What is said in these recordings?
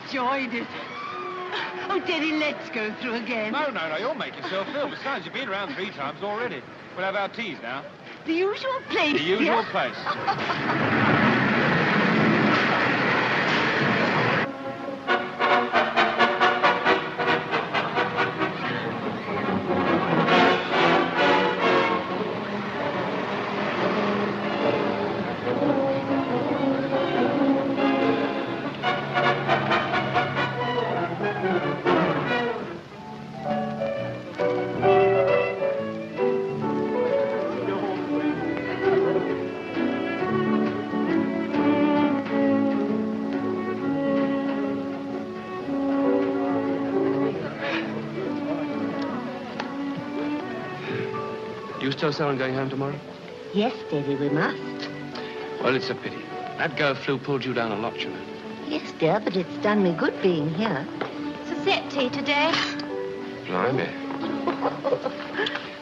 enjoyed it. Oh, Teddy, let's go through again. No, you'll make yourself ill. Besides, you've been around 3 times already. We'll have our teas now. The usual place, The usual yeah? place. You still selling going home tomorrow? Yes, Daddy, we must. Well, it's a pity. That girl flu pulled you down a lot, you know. Yes, dear, but it's done me good being here. It's a set tea today. Blimey.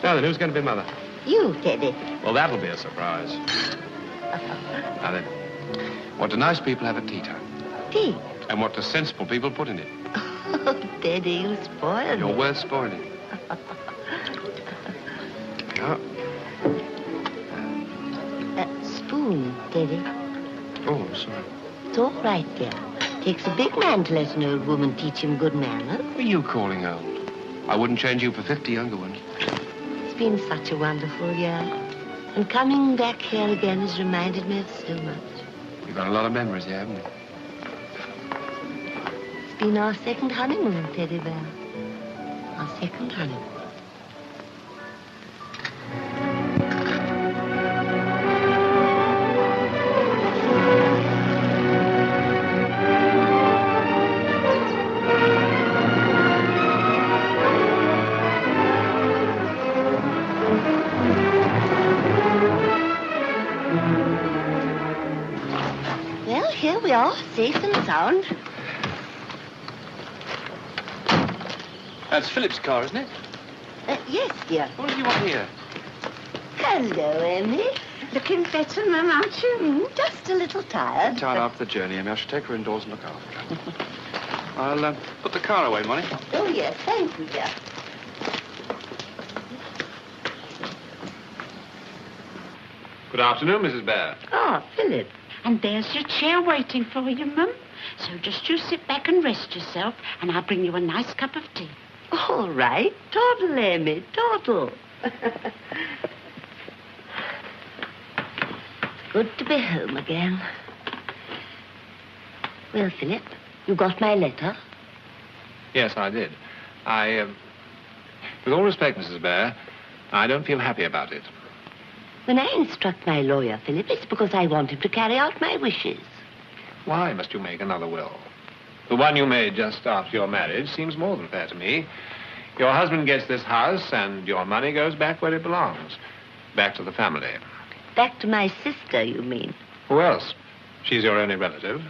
Now then, who's going to be mother? You, Teddy. Well, that'll be a surprise. Now then, what do nice people have at tea time? Tea? And what do sensible people put in it? Oh, Daddy, you spoiled You're me. worth spoiling. Yeah. Spoon, Daddy. Oh, I'm sorry. It's all right, dear. Takes a big man to let an old woman teach him good manners. What are you calling old? I wouldn't change you for 50 younger ones. It's been such a wonderful year. And coming back here again has reminded me of so much. You've got a lot of memories here, haven't you? It's been our second honeymoon, Teddy Bear. Our second honeymoon. Here we are, safe and sound. That's Philip's car, isn't it? Yes, dear. What do you want here? Hello, Emmy. Looking better, Mum, aren't you? Just a little tired. Tired after the journey, Emmy. I should take her indoors and look after her. I'll put the car away, Molly. Oh, yes, thank you, dear. Good afternoon, Mrs. Bear. Ah, Philip. And there's your chair waiting for you, Mum. So just you sit back and rest yourself, and I'll bring you a nice cup of tea. All right. Toddle, Emmy, toddle. Good to be home again. Well, Philip, you got my letter? Yes, I did. With all respect, Mrs. Bear, I don't feel happy about it. When I instruct my lawyer, Philip, it's because I want him to carry out my wishes. Why must you make another will? The one you made just after your marriage seems more than fair to me. Your husband gets this house, and your money goes back where it belongs. Back to the family. Back to my sister, you mean? Who else? She's your only relative.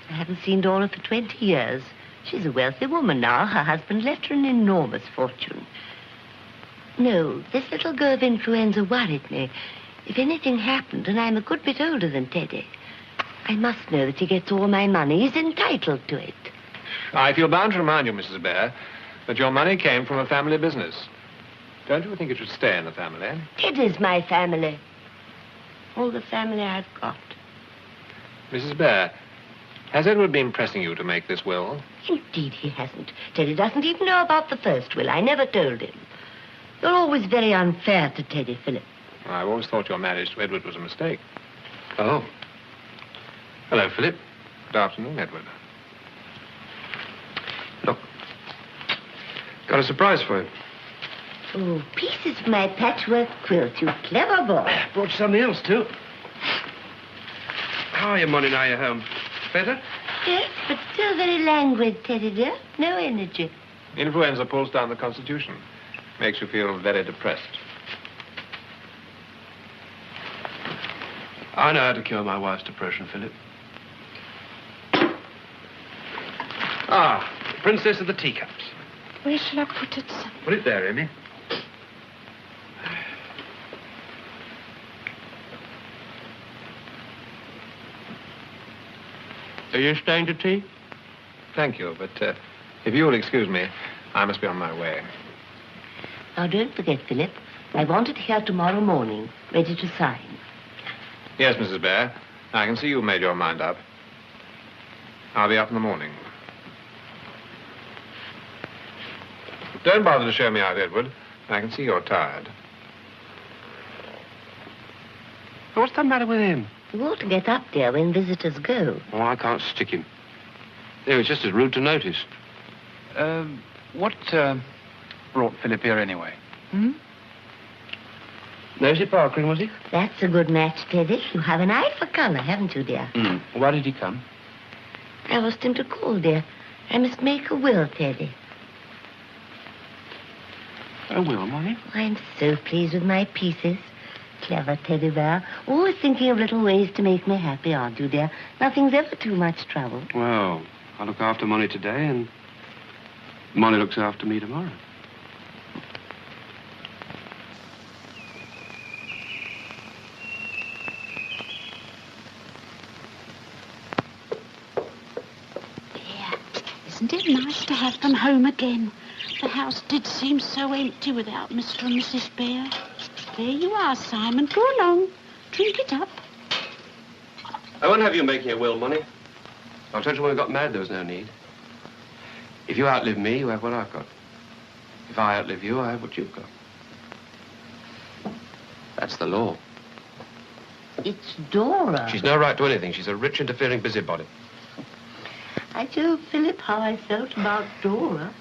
I haven't seen Dora for 20 years. She's a wealthy woman now. Her husband left her an enormous fortune. No, this little go of influenza worried me. If anything happened, and I'm a good bit older than Teddy, I must know that he gets all my money. He's entitled to it. I feel bound to remind you, Mrs. Bear, that your money came from a family business. Don't you think it should stay in the family? It is my family. All the family I've got. Mrs. Bear, has Edward been pressing you to make this will? Indeed he hasn't. Teddy doesn't even know about the first will. I never told him. You're always very unfair to Teddy, Philip. I've always thought your marriage to Edward was a mistake. Oh. Hello, Philip. Good afternoon, Edward. Look. Got a surprise for you. Oh, pieces of my patchwork quilt, you clever boy. Brought you something else, too. How are you, Molly, now you're home? Better? Yes, but still very languid, Teddy dear. No energy. Influenza pulls down the constitution. Makes you feel very depressed. I know how to cure my wife's depression, Philip. Ah, Princess of the Teacups. Where shall I put it, son? Put it there, Amy. Are you staying to tea? Thank you, but if you will excuse me, I must be on my way. Now, don't forget, Philip. I want it here tomorrow morning, ready to sign. Yes, Mrs. Bear. I can see you've made your mind up. I'll be up in the morning. Don't bother to show me out, Edward. I can see you're tired. What's the matter with him? You ought to get up, dear, when visitors go. Oh, I can't stick him. It was just as rude to notice. What brought Philip here anyway? Nosy Parkering, was he? That's a good match, Teddy. You have an eye for colour, haven't you, dear? Why did he come? I asked him to call, dear. I must make a will, Teddy. A will, Molly? I'm so pleased with my pieces. Clever teddy bear. Always thinking of little ways to make me happy, aren't you, dear? Nothing's ever too much trouble. Well, I look after Molly today, and Molly looks after me tomorrow. Dear, isn't it nice to have them home again? The house did seem so empty without Mr. and Mrs. Bear. There you are, Simon. Go along. Drink it up. I won't have you making a will, Molly. I told you when we got married there was no need. If you outlive me, you have what I've got. If I outlive you, I have what you've got. That's the law. It's Dora. She's no right to anything. She's a rich, interfering busybody. I told Philip how I felt about Dora.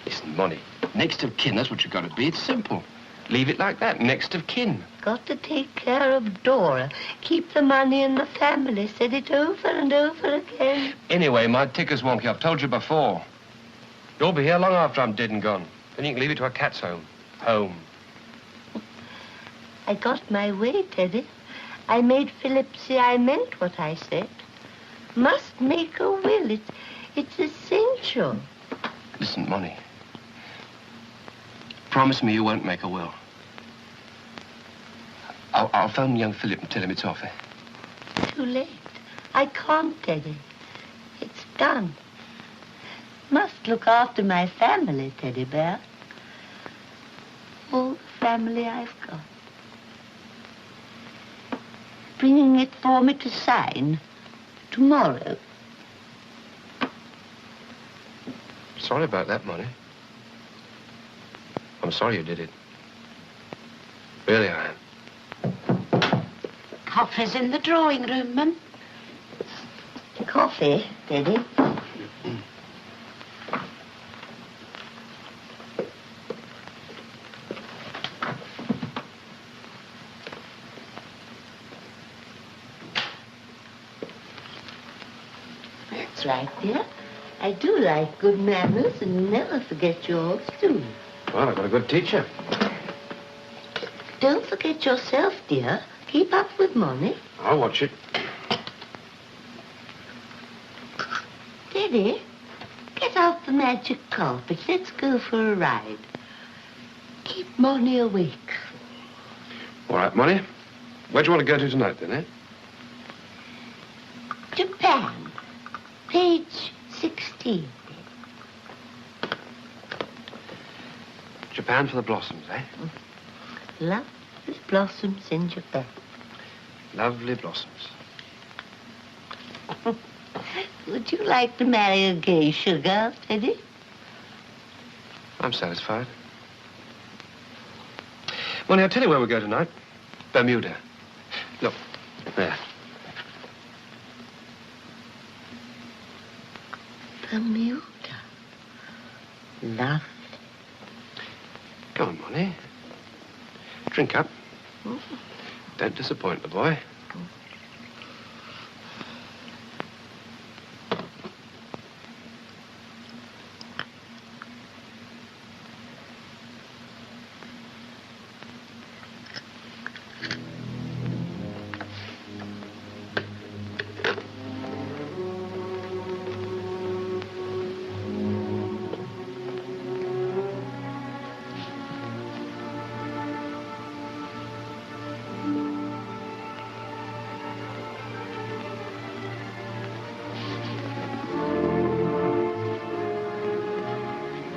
Listen, Molly, next of kin, that's what you've got to be. It's simple. Leave it like that, next of kin. Got to take care of Dora. Keep the money in the family. Said it over and over again. Anyway, my ticker's wonky. I've told you before. You'll be here long after I'm dead and gone. Then you can leave it to a cat's home. Home. I got my way, Teddy. I made Philip see I meant what I said. Must make a will. It's essential. Listen, Molly. Promise me you won't make a will. I'll phone young Philip and tell him it's off, eh? Too late. I can't, Teddy. It's done. Must look after my family, Teddy Bear. All the family I've got. Bringing it for me to sign tomorrow. Sorry about that, Molly. I'm sorry you did it. Really, I am. Coffee's in the drawing room, Mum. Coffee, Teddy. That's right, dear. I do like good manners and never forget yours, too. Well, I've got a good teacher. Don't forget yourself, dear. Keep up with money. I'll watch it. Teddy, get out the magic carpet. Let's go for a ride. Keep Money awake. All right, Molly. Where do you want to go to tonight, then, eh? Japan, page 16. Japan for the blossoms, eh? Lovely blossoms in Japan. Lovely blossoms. Would you like to marry a geisha girl, Teddy? I'm satisfied. Molly, I'll tell you where we'll go tonight. Bermuda. Look, there. Bermuda. Lovely. Go on, Molly. Drink up. Don't disappoint the boy.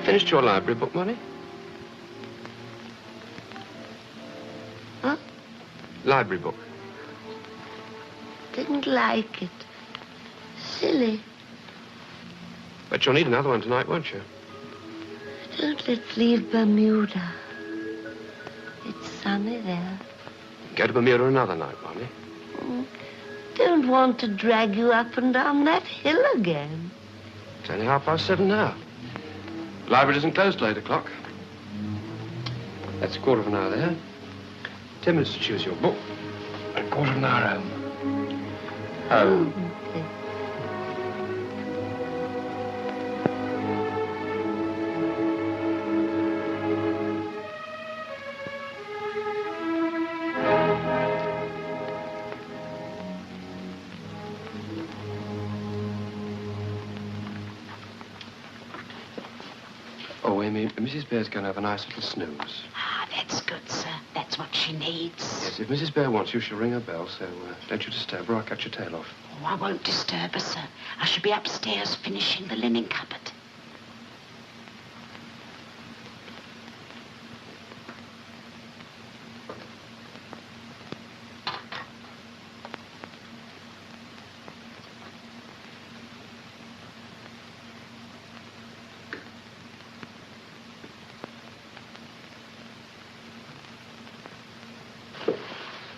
finished your library book, Molly? Huh? Library book. Didn't like it. Silly. But you'll need another one tonight, won't you? Don't let's leave Bermuda. It's sunny there. Go to Bermuda another night, Molly. Don't want to drag you up and down that hill again. It's only 7:30 now. The library doesn't close till 8 o'clock. That's a quarter of an hour there. 10 minutes to choose your book. A quarter of an hour home. Home. Oh, Amy, Mrs. Bear's going to have a nice little snooze. Ah, that's good, sir. That's what she needs. Yes, if Mrs. Bear wants you, she'll ring her bell, so don't you disturb her, I'll cut your tail off. Oh, I won't disturb her, sir. I shall be upstairs finishing the linen cupboard.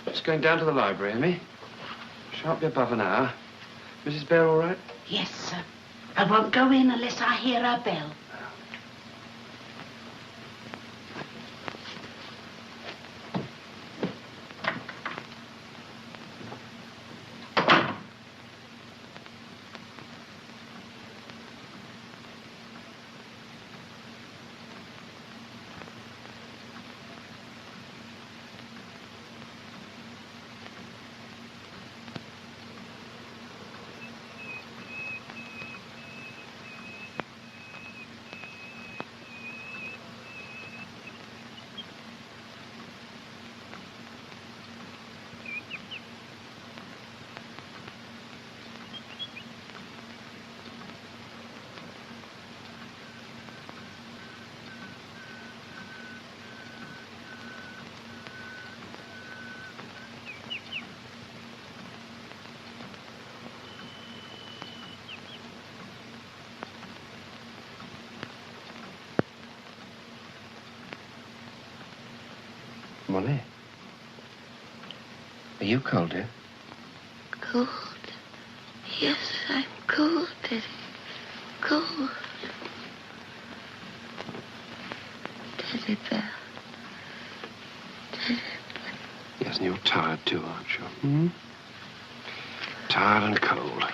Just going down to the library, Amy. Shan't be above an hour. Mrs. Bear all right? Yes, sir. I won't go in unless I hear her bell. Molly? Are you cold, dear? Cold? Yes, I'm cold, Daddy. Cold. Teddy bear. Teddy bear. Yes, and you're tired too, aren't you? Tired and cold.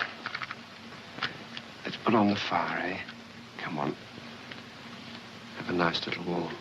Let's put on the fire, eh? Come on. Have a nice little warm.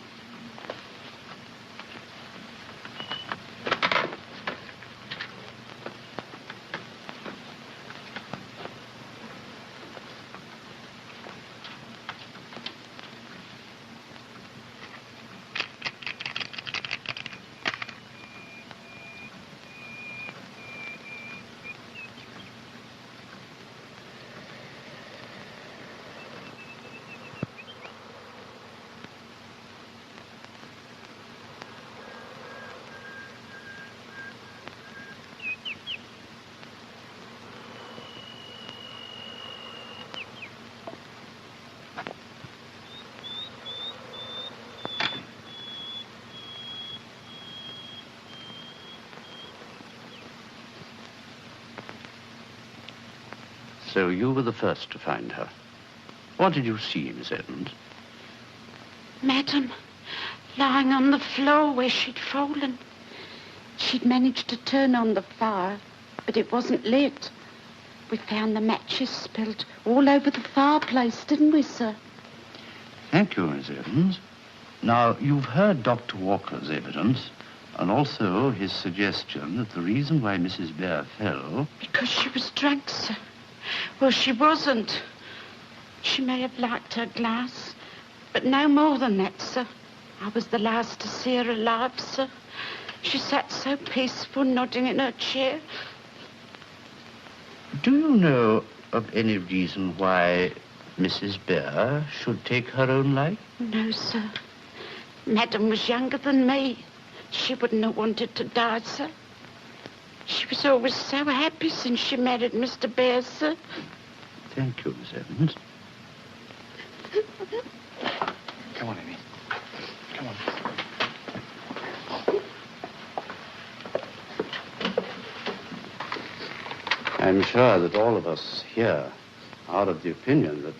So you were the first to find her. What did you see, Miss Evans? Madam, lying on the floor where she'd fallen. She'd managed to turn on the fire, but it wasn't lit. We found the matches spilled all over the fireplace, didn't we, sir? Thank you, Miss Evans. Now, you've heard Dr. Walker's evidence, and also his suggestion that the reason why Mrs. Bear fell... Because she was drunk, sir. Well, she wasn't. She may have liked her glass, but no more than that, sir. I was the last to see her alive, sir. She sat so peaceful, nodding in her chair. Do you know of any reason why Mrs. Bear should take her own life? No, sir. Madam was younger than me. She wouldn't have wanted to die, sir. She was always so happy since she married Mr. Bear, sir. Thank you, Miss Evans. Come on, Amy. Come on. I'm sure that all of us here are of the opinion that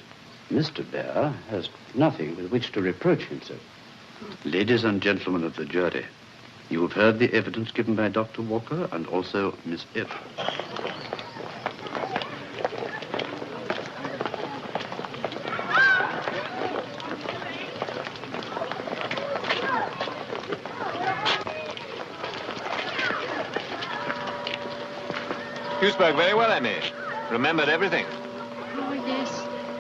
Mr. Bear has nothing with which to reproach himself. Ladies and gentlemen of the jury, you have heard the evidence given by Dr. Walker and also Miss Evans. You spoke very well, Emmy. Remembered everything. Oh, yes.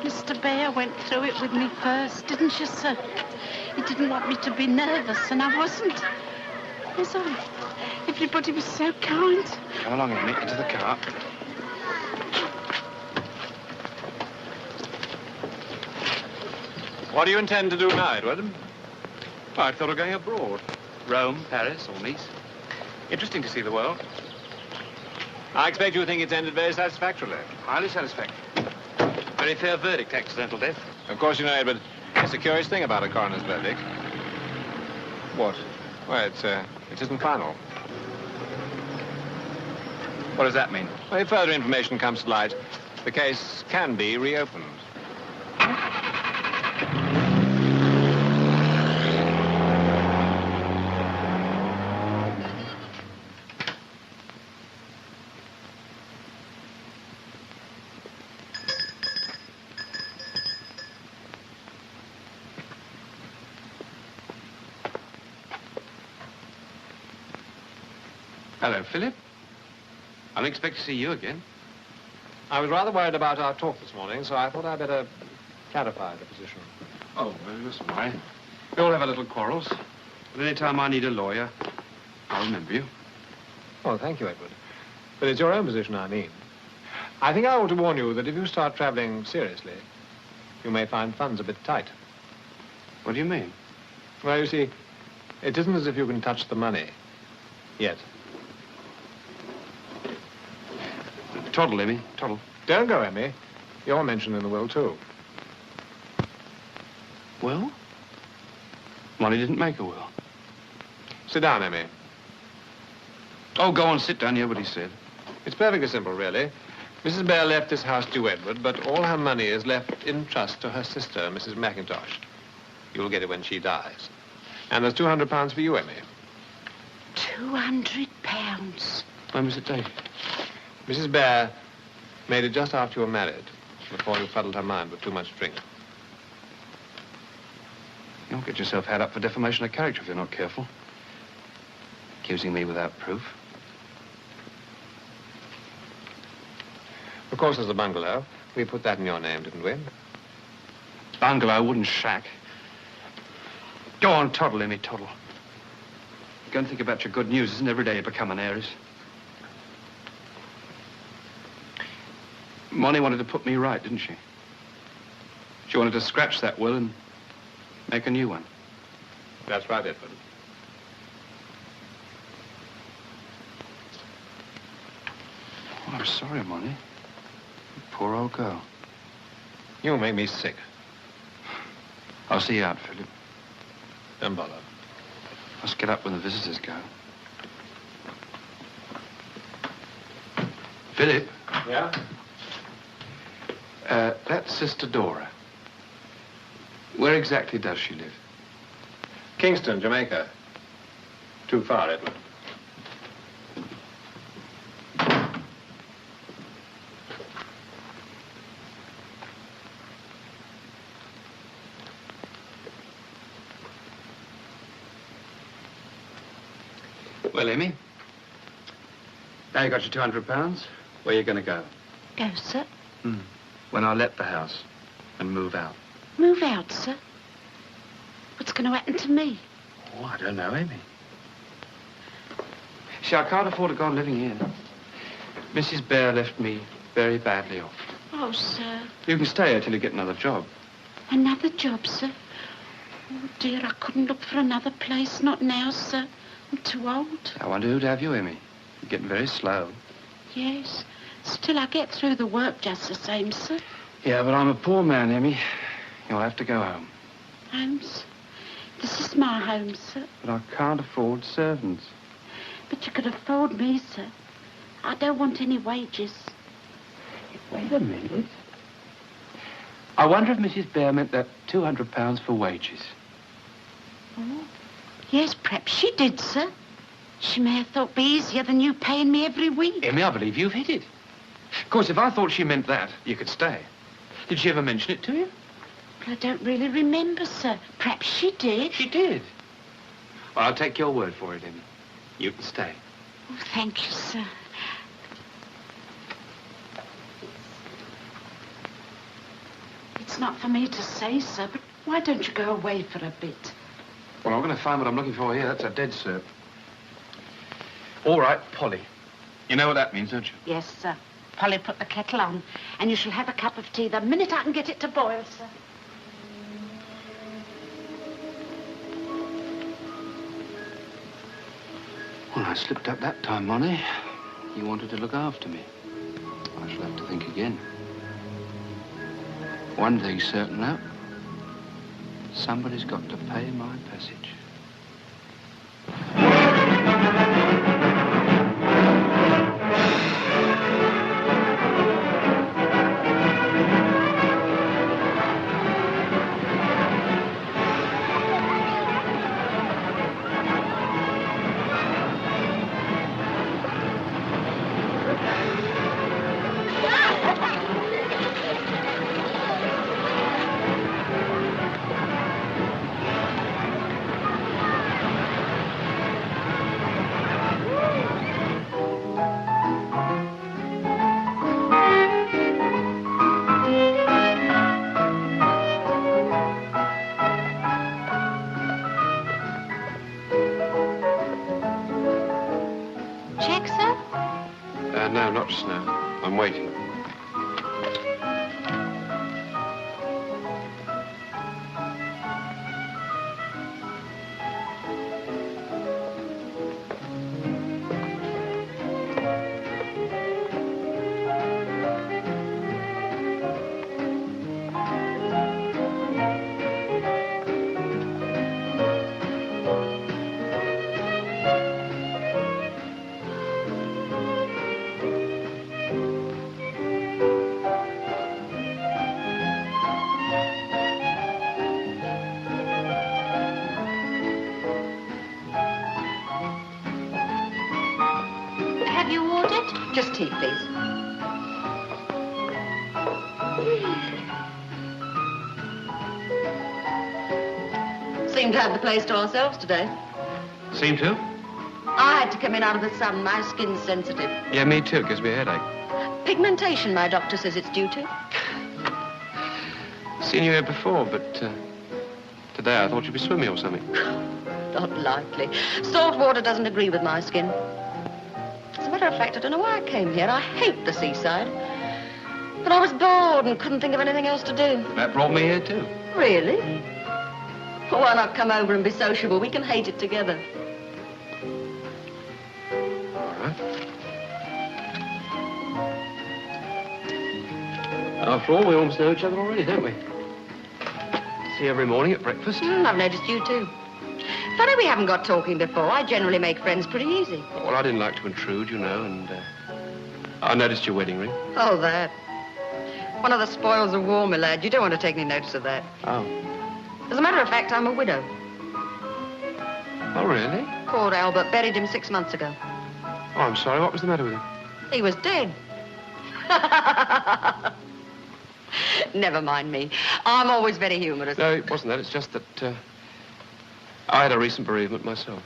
Mr. Bear went through it with me first, didn't you, sir? He didn't want me to be nervous, and I wasn't. Yes, everybody was so kind. Come along, Amy, into the car. What do you intend to do now, Edward? I thought of going abroad. Rome, Paris, or Nice. Interesting to see the world. I expect you think it's ended very satisfactorily. Highly satisfactory. Very fair verdict, accidental death. Of course, you know, Edward, it's a curious thing about a coroner's verdict. What? Well, it isn't final. What does that mean? Well, if further information comes to light, the case can be reopened. Hello, Philip. I didn't expect to see you again. I was rather worried about our talk this morning, so I thought I'd better clarify the position. Oh, well, listen, why? We all have our little quarrels. But any time I need a lawyer, I'll remember you. Oh, thank you, Edward. But it's your own position, I mean. I think I ought to warn you that if you start traveling seriously, you may find funds a bit tight. What do you mean? Well, you see, it isn't as if you can touch the money. Yet. Toddle, Emmy, toddle. Don't go, Emmy. You're mentioned in the will, too. Well? Molly didn't make a will. Sit down, Emmy. Oh, go on, sit down, hear what he said. It's perfectly simple, really. Mrs. Bear left this house to Edward, but all her money is left in trust to her sister, Mrs. McIntosh. You'll get it when she dies. And there's £200 for you, Emmy. £200. When was it dated? Mrs. Bear made it just after you were married, before you fuddled her mind with too much drink. You'll get yourself had up for defamation of character if you're not careful. Accusing me without proof. Of course, there's the bungalow. We put that in your name, didn't we? Bungalow, wooden shack. Go on, toddle, Emmy, toddle. Go and think about your good news. Isn't every day you become an heiress? Molly wanted to put me right, didn't she? She wanted to scratch that will and make a new one. That's right, Edward. Oh, I'm sorry, Molly. Poor old girl. You make me sick. I'll see you out, Philip. Don't bother. Must get up when the visitors go. Philip? Yeah? That's Sister Dora. Where exactly does she live? Kingston, Jamaica. Too far, Edward. Well, Emmy, now you got your £200. Where are you going to go? Go, sir. When I let the house and move out. Move out, sir. What's going to happen to me? Oh, I don't know, Amy. See, I can't afford to go on living here. Mrs. Bear left me very badly off. Oh, sir. You can stay here till you get another job. Another job, sir? Oh, dear, I couldn't look for another place. Not now, sir. I'm too old. I wonder who'd have you, Emmy. You're getting very slow. Yes. Still, I get through the work just the same, sir. Yeah, but I'm a poor man, Emmy. You'll have to go home. Holmes, this is my home, sir. But I can't afford servants. But you could afford me, sir. I don't want any wages. Wait a minute. I wonder if Mrs. Bear meant that £200 for wages. Oh, yes, perhaps she did, sir. She may have thought it'd be easier than you paying me every week. Emmy, I believe you've hit it. Of course, if I thought she meant that, you could stay. Did she ever mention it to you? Well, I don't really remember, sir. Perhaps she did. She did. Well, I'll take your word for it, Emmy. You can stay. Oh, thank you, sir. It's not for me to say, sir, but why don't you go away for a bit? Well, I'm going to find what I'm looking for here. That's a dead cert. All right, Polly. You know what that means, don't you? Yes, sir. Polly, put the kettle on, and you shall have a cup of tea the minute I can get it to boil, sir. Well, I slipped up that time, Monty. You wanted to look after me. I shall have to think again. One thing's certain now. Somebody's got to pay my passage. No, not just now. I'm waiting. Just tea, please. Seem to have the place to ourselves today. Seem to? I had to come in out of the sun. My skin's sensitive. Yeah, me too. It gives me a headache. Pigmentation, my doctor says it's due to. Seen you here before, but today I thought you'd be swimming or something. Not likely. Salt water doesn't agree with my skin. As a matter of fact, I don't know why I came here. I hate the seaside. But I was bored and couldn't think of anything else to do. That brought me here, too. Really? Well, why not come over and be sociable? We can hate it together. All right. After all, we almost know each other already, don't we? See you every morning at breakfast. I've noticed you, too. Funny we haven't got talking before. I generally make friends pretty easy. Well, I didn't like to intrude, you know, and I noticed your wedding ring. Oh, that. One of the spoils of war, my lad. You don't want to take any notice of that. Oh. As a matter of fact, I'm a widow. Oh, really? Poor Albert. Buried him 6 months ago. Oh, I'm sorry. What was the matter with him? He was dead. Never mind me. I'm always very humorous. No, it wasn't that. It's just that I had a recent bereavement myself.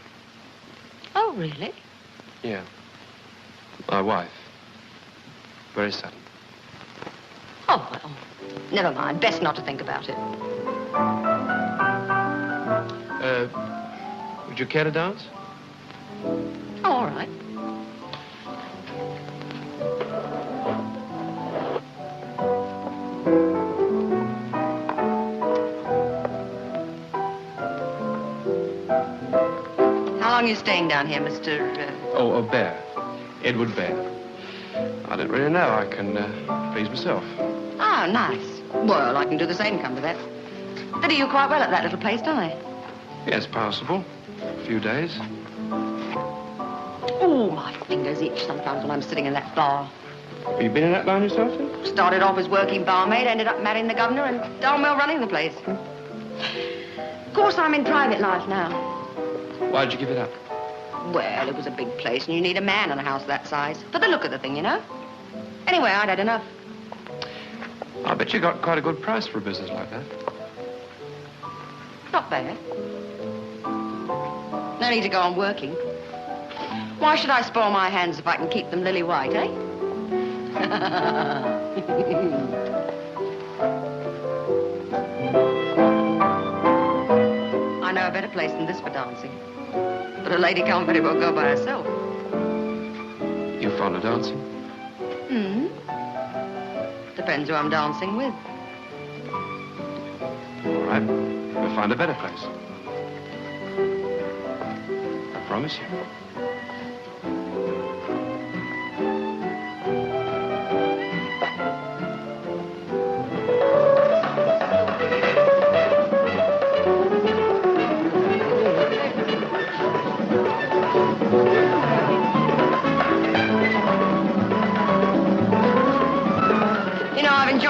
Oh, really? Yeah. My wife. Very sudden. Oh, well, never mind. Best not to think about it. Would you care to dance? Oh, all right. are you staying down here, Mr. Oh, Bear. Edward Bear. I don't really know. I can please myself. Oh, nice. Well, I can do the same, come to that. They do you quite well at that little place, don't they? Yes, passable. A few days. Oh, my fingers itch sometimes when I'm sitting in that bar. Have you been in that line yourself, then? Started off as working barmaid, ended up marrying the governor and darn well running the place. Of course, I'm in private life now. Why'd you give it up? Well, it was a big place, and you need a man in a house that size. For the look of the thing, you know. Anyway, I'd had enough. I bet you got quite a good price for a business like that. Not bad. No need to go on working. Why should I spoil my hands if I can keep them lily white, eh? I know a better place than this for dancing. But a lady can't very well go by herself. You fond of dancing? Hmm. Depends who I'm dancing with. All right. We'll find a better place. I promise you.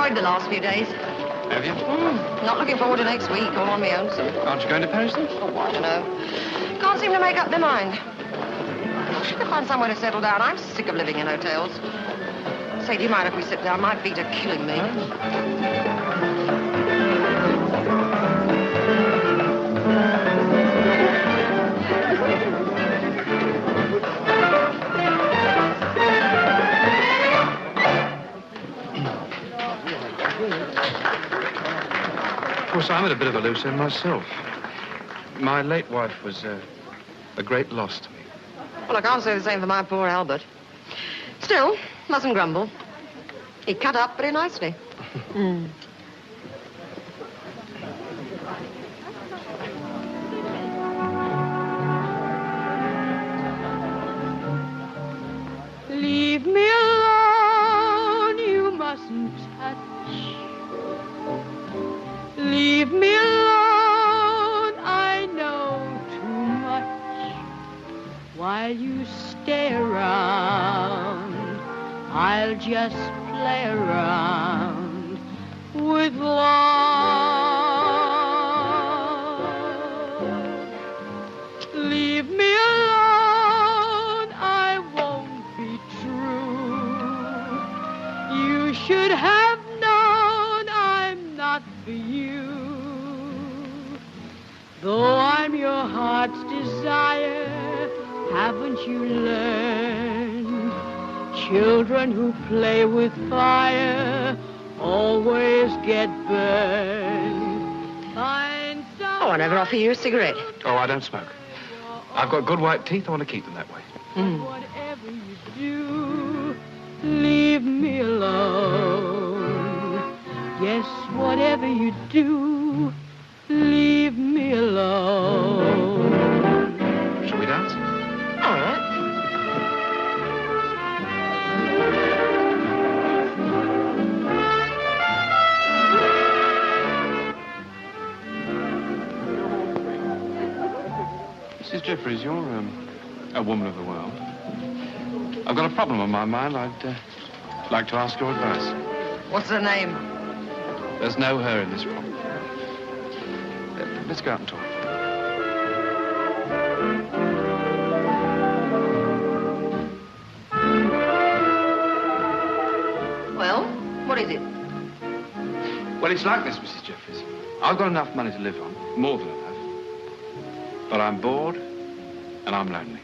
The last few days. Have you? Not looking forward to next week, all on my own, son. Aren't you going to Paris, then? Oh, I don't know. Can't seem to make up their mind. Should they find somewhere to settle down? I'm sick of living in hotels. Say, do you mind if we sit down? My feet are killing me. Of course, I'm at a bit of a loose end myself. My late wife was a great loss to me. Well, I can't say the same for my poor Albert. Still, mustn't grumble. He cut up pretty nicely. Leave me alone, you mustn't touch. Leave me alone, I know too much. While you stay around, I'll just play around with love. Leave me alone, I won't be true. You should have known I'm not for you. Though I'm your heart's desire, haven't you learned? Children who play with fire always get burned. Find some... Oh, I never offer you a cigarette. Oh, I don't smoke. I've got good white teeth. I want to keep them that way. Whatever you do, leave me alone. Yes, whatever you do, leave me alone. Shall we dance? All right. Mrs. Jeffries, you're a woman of the world. I've got a problem on my mind. I'd like to ask your advice. What's her name? There's no her in this room. Let's go out and talk. Well, what is it? Well, it's like this, Mrs. Jeffries. I've got enough money to live on, more than enough. But I'm bored and I'm lonely.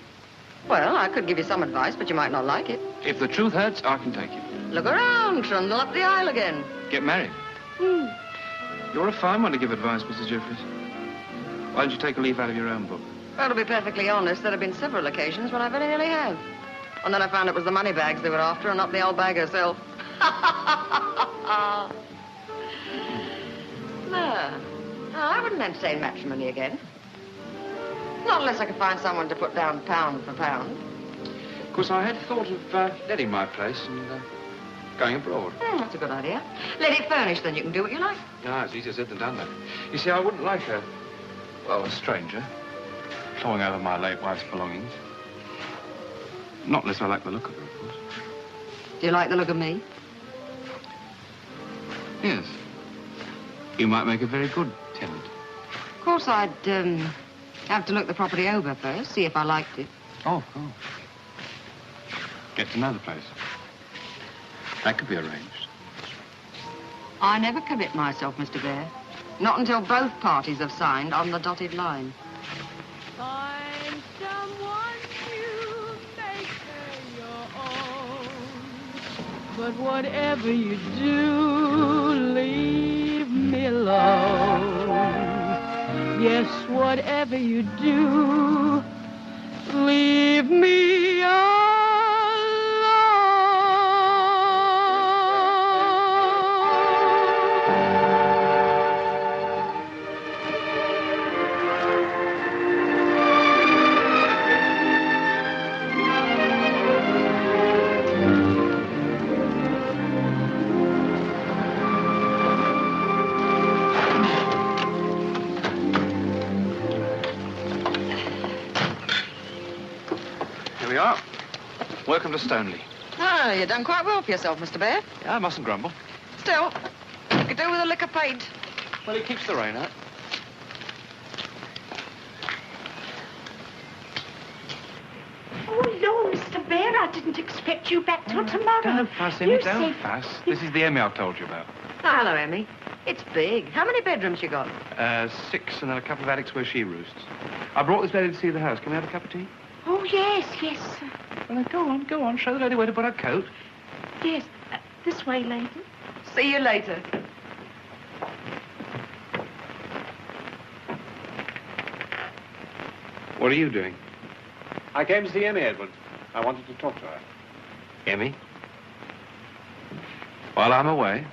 Well, I could give you some advice, but you might not like it. If the truth hurts, I can take it. Look around, trundle up the aisle again. Get married. You're a fine one to give advice, Mrs. Jeffries. Why don't you take a leaf out of your own book? Well, to be perfectly honest, there have been several occasions when I very nearly have. And then I found it was the money bags they were after and not the old bag herself. No, I wouldn't entertain matrimony again. Not unless I can find someone to put down pound for pound. Of course, I had thought of letting my place and going abroad. That's a good idea. Let it furnish, then you can do what you like. Ah, it's easier said than done, that. You see, I wouldn't like a stranger clawing over my late wife's belongings. Not unless I like the look of her, of course. Do you like the look of me? Yes. You might make a very good tenant. Of course, I'd have to look the property over first, see if I liked it. Oh, of course. Get to know the place. That could be arranged. I never commit myself, Mr. Bear. Not until both parties have signed on the dotted line. Find someone new, make her your own. But whatever you do, leave me alone. Yes, whatever you do, leave me alone. Welcome to Stoneleigh. Oh, you've done quite well for yourself, Mr. Bear. Yeah, I mustn't grumble. Still, you could do with a lick of paint. Well, it keeps the rain out. Oh, Lord, Mr. Bear, I didn't expect you back till tomorrow. Don't fuss, Emmy, You don't said- fuss. This is the Emmy I told you about. Oh, hello, Emmy. It's big. How many bedrooms you got? 6 and then a couple of attics where she roosts. I brought this lady to see the house. Can we have a cup of tea? Oh, yes, yes, sir. Well, then go on. Show the lady where to put her coat. Yes, this way, lady. See you later. What are you doing? I came to see Emmy, Edward. I wanted to talk to her. Emmy? While I'm away?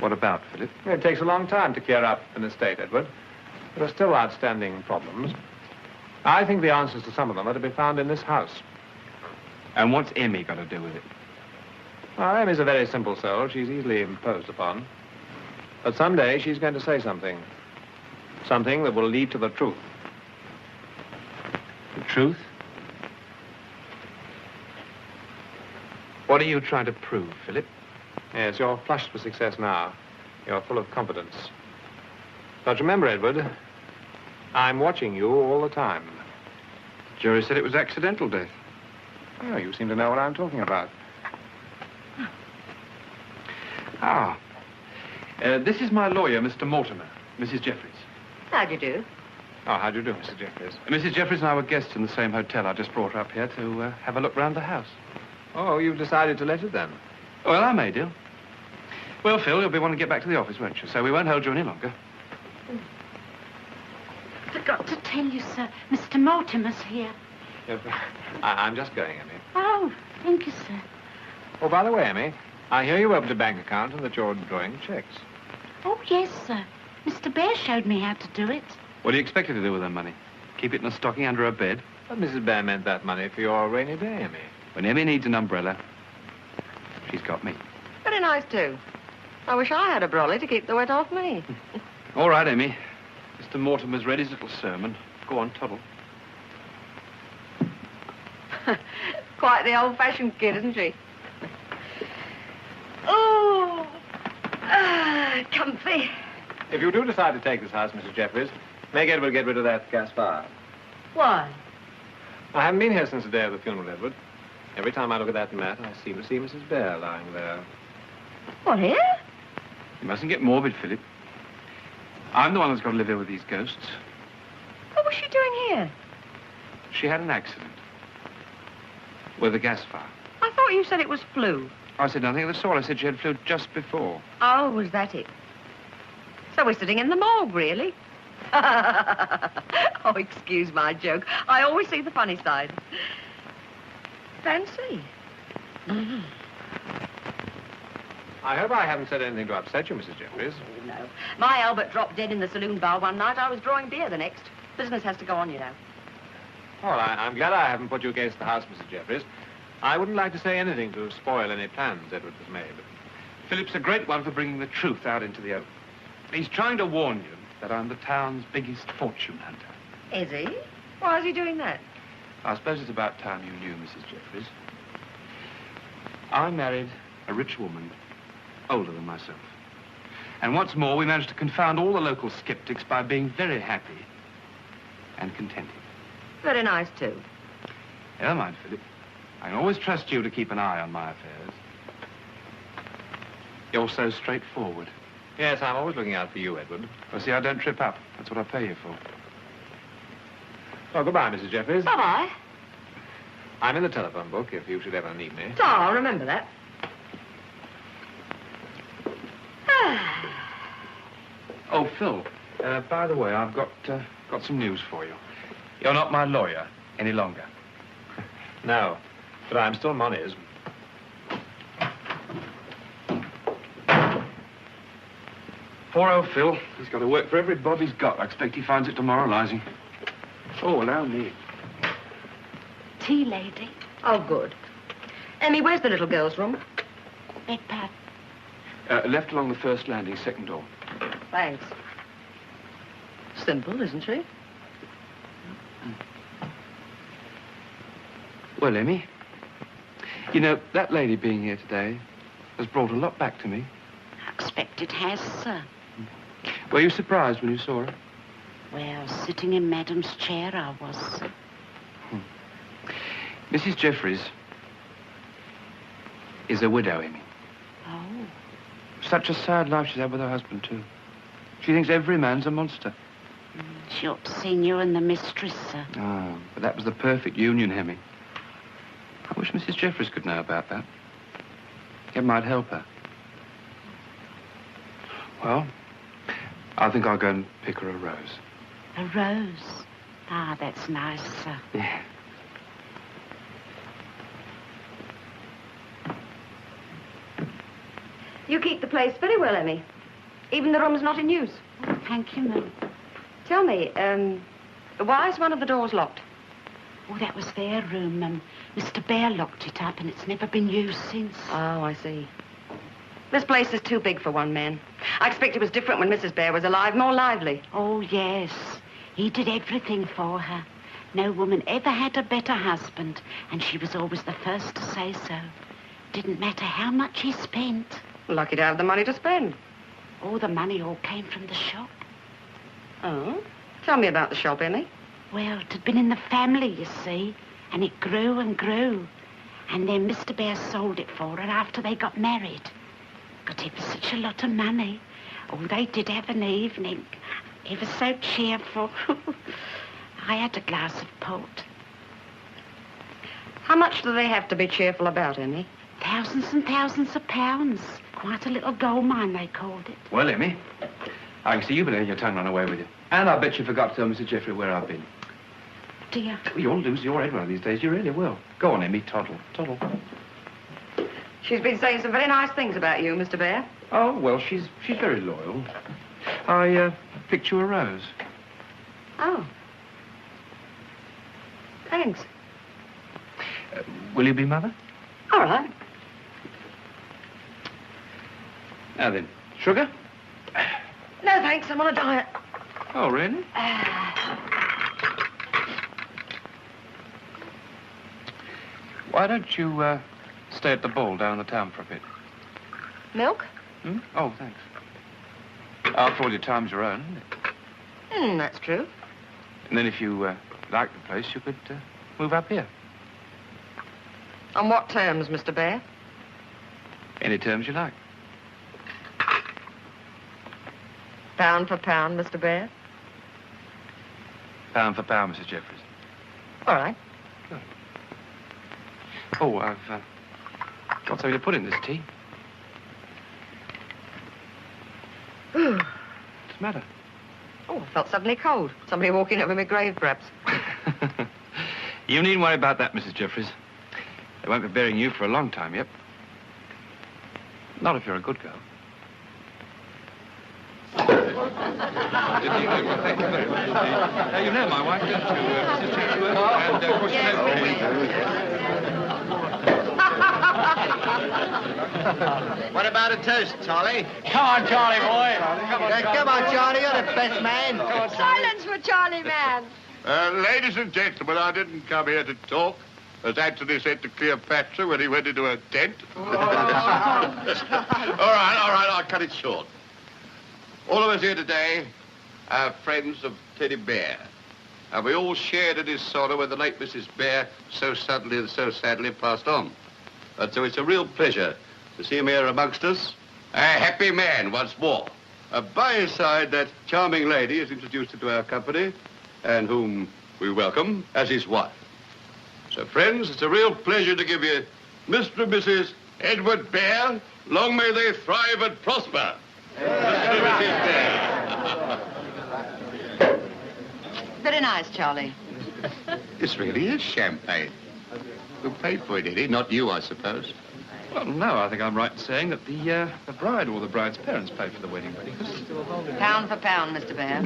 What about, Philip? It takes a long time to clear up an estate, Edward. There are still outstanding problems. I think the answers to some of them are to be found in this house. And what's Emmy got to do with it? Well, Emmy's a very simple soul. She's easily imposed upon. But someday she's going to say something. Something that will lead to the truth. The truth? What are you trying to prove, Philip? Yes, you're flushed with success now. You're full of confidence. But remember, Edward, I'm watching you all the time. The jury said it was accidental death. Oh, you seem to know what I'm talking about. Ah. This is my lawyer, Mr. Mortimer, Mrs. Jeffries. How'd you do? Oh, how do you do, Mr. Jeffries? Mrs. Jeffries and I were guests in the same hotel. I just brought her up here to have a look round the house. Oh, you've decided to let it then? Well, I may do. Well, Phil, you'll be wanting to get back to the office, won't you? So we won't hold you any longer. Forgot to tell you, sir. Mr. Mortimer's here. Yes, I'm just going, Emmy. Oh, thank you, sir. Oh, by the way, Emmy, I hear you opened a bank account and that you're drawing checks. Oh, yes, sir. Mr. Bear showed me how to do it. What do you expect her to do with her money? Keep it in a stocking under her bed? But Mrs. Bear meant that money for your rainy day, Emmy. When Emmy needs an umbrella, she's got me. Very nice, too. I wish I had a brolly to keep the wet off me. All right, Emmy. Mr. Mortimer's read his little sermon. Go on, toddle. Quite the old-fashioned kid, isn't she? Oh, comfy. If you do decide to take this house, Mrs. Jeffries, make Edward get rid of that gas fire. Why? I haven't been here since the day of the funeral, Edward. Every time I look at that mat, I seem to see Mrs. Bear lying there. What, here? You mustn't get morbid, Philip. I'm the one who's got to live here with these ghosts. What was she doing here? She had an accident with a gas fire. I thought you said it was flu. I said nothing of the sort. I said she had flu just before. Oh, was that it? So we're sitting in the morgue, really? Oh, excuse my joke. I always see the funny side. Fancy. I hope I haven't said anything to upset you, Mrs. Jeffries. No. My Albert dropped dead in the saloon bar one night. I was drawing beer the next. Business has to go on, you know. Well, I'm glad I haven't put you against the house, Mrs. Jeffries. I wouldn't like to say anything to spoil any plans Edward has made. Philip's a great one for bringing the truth out into the open. He's trying to warn you that I'm the town's biggest fortune hunter. Is he? Why is he doing that? I suppose it's about time you knew, Mrs. Jeffries. I married a rich woman, older than myself. And what's more, we managed to confound all the local skeptics by being very happy and contented. Very nice, too. Never mind, Philip. I can always trust you to keep an eye on my affairs. You're so straightforward. Yes, I'm always looking out for you, Edward. Well, see, I don't trip up. That's what I pay you for. Oh, goodbye, Mrs. Jeffries. Bye-bye. I'm in the telephone book if you should ever need me. So, I'll remember that. Oh, Phil, by the way, I've got some news for you. You're not my lawyer any longer. No, but I'm still Money's. Poor old Phil. He's got to work for every bob he's got. I expect he finds it demoralizing. Oh, allow me. Tea, lady. Oh, good. Emmy, where's the little girl's room? Beg pardon. Left along the first landing, second door. Thanks. Simple, isn't she? Well, Emmy, you know, that lady being here today has brought a lot back to me. I expect it has, sir. Were you surprised when you saw her? Well, sitting in Madam's chair, I was, sir. Mrs. Jeffries is a widow, Emmy. Oh. Such a sad life she's had with her husband, too. She thinks every man's a monster. She ought to seen you and the mistress, sir. Oh, but that was the perfect union, Hemmy. I wish Mrs. Jeffries could know about that. It might help her. Well, I think I'll go and pick her a rose. A rose? Ah, that's nice, sir. Yeah. You keep the place very well, Emmy. Even the room's not in use. Oh, thank you, ma'am. Tell me, why is one of the doors locked? Oh, that was their room. Mr. Bear locked it up, and it's never been used since. Oh, I see. This place is too big for one man. I expect it was different when Mrs. Bear was alive, more lively. Oh, yes. He did everything for her. No woman ever had a better husband, and she was always the first to say so. Didn't matter how much he spent. Lucky to have the money to spend. Oh, the money all came from the shop. Oh? Tell me about the shop, Emmy. Well, it had been in the family, you see, and it grew and grew. And then Mr. Bear sold it for her after they got married. Got ever such a lot of money. Oh, they did have an evening. Ever so cheerful. I had a glass of port. How much do they have to be cheerful about, Emmy? Thousands and thousands of pounds. Quite a little gold mine, they called it. Well, Emmy, I can see you've been letting your tongue run away with you. And I bet you forgot to tell Mr. Jeffrey where I've been. Dear. Well, you'll lose your head one of these days. You really will. Go on, Emmy. Toddle. Toddle. She's been saying some very nice things about you, Mr. Bear. Oh, well, she's very loyal. I picked you a rose. Oh. Thanks. Will you be mother? All right. Now then, sugar? No, thanks. I'm on a diet. Oh, really? Why don't you stay at the ball down in the town for a bit? Milk? Hmm? Oh, thanks. After all, your time's your own, isn't it? That's true. And then if you like the place, you could move up here. On what terms, Mr. Bear? Any terms you like. Pound for pound, Mr. Bear? Pound for pound, Mrs. Jeffries. All right. Good. Oh, I've got something to put in this tea. What's the matter? Oh, I felt suddenly cold. Somebody walking over my grave, perhaps. You needn't worry about that, Mrs. Jeffries. They won't be burying you for a long time yet. Not if you're a good girl. Thank you very much indeed. You know my wife, don't you, Mrs. Chatsworth? And, of course, you know... What about a toast, Charlie? Come on, Charlie, boy. Come on, Charlie, you're the best man. Come on, Silence for Charlie, man. Ladies and gentlemen, I didn't come here to talk, as Anthony said to Cleopatra when he went into her tent. all right, I'll cut it short. All of us here today are friends of Teddy Bear, and we all shared in his sorrow when the late Mrs. Bear so suddenly and so sadly passed on. And so it's a real pleasure to see him here amongst us, a happy man once more. By his side, that charming lady is introduced into our company, and whom we welcome as his wife. So, friends, it's a real pleasure to give you Mr. and Mrs. Edward Bear. Long may they thrive and prosper. Mr. and Mrs. Bear. Very nice, Charlie. This really is champagne. Who paid for it, Eddie? Not you, I suppose. Well, no, I think I'm right in saying that the bride or the bride's parents paid for the wedding because it's still a holding. Pound for pound, Mr. Bear.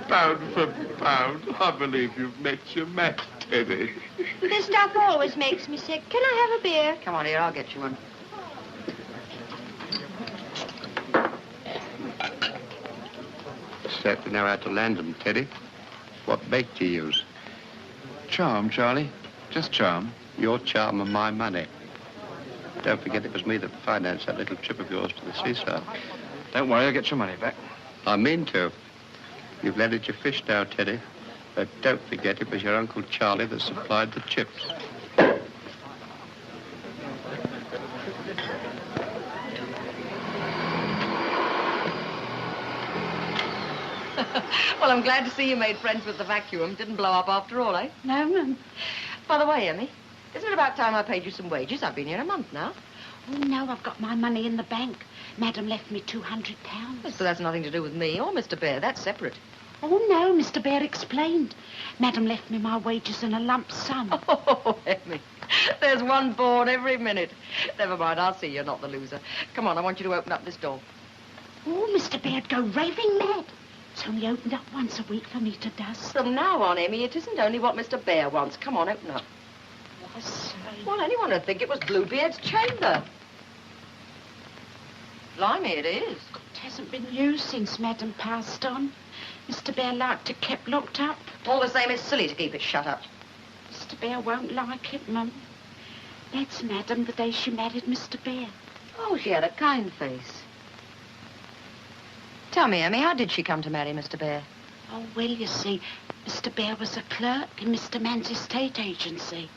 Pound for pound. I believe you've met your match, Teddy. This stuff always makes me sick. Can I have a beer? Come on here, I'll get you one. Certainly know how to land them, Teddy. What bait do you use? Charm, Charlie. Just charm. Your charm and my money. Don't forget it was me that financed that little trip of yours to the seaside. Don't worry, I'll get your money back. I mean to. You've landed your fish now, Teddy. But don't forget it was your Uncle Charlie that supplied the chips. Well, I'm glad to see you made friends with the vacuum. Didn't blow up after all, eh? No, ma'am. By the way, Emmy, isn't it about time I paid you some wages? I've been here a month now. Oh, no, I've got my money in the bank. Madam left me £200. Yes, but that's nothing to do with me or Mr. Bear. That's separate. Oh, no, Mr. Bear explained. Madam left me my wages in a lump sum. Oh, Emmy, there's one born every minute. Never mind, I'll see you're not the loser. Come on, I want you to open up this door. Oh, Mr. Bear'd go raving mad. It's only opened up once a week for me to dust. From now on, Emmy, it isn't only what Mr. Bear wants. Come on, open up. Well, anyone would think it was Bluebeard's chamber. Blimey, it is. It hasn't been used since Madam passed on. Mr. Bear liked it kept locked up. All the same, it's silly to keep it shut up. Mr. Bear won't like it, Mum. That's Madam the day she married Mr. Bear. Oh, she had a kind face. Tell me, Emmy, how did she come to marry Mr. Bear? Oh, well, you see, Mr. Bear was a clerk in Mr. Mann's estate agency.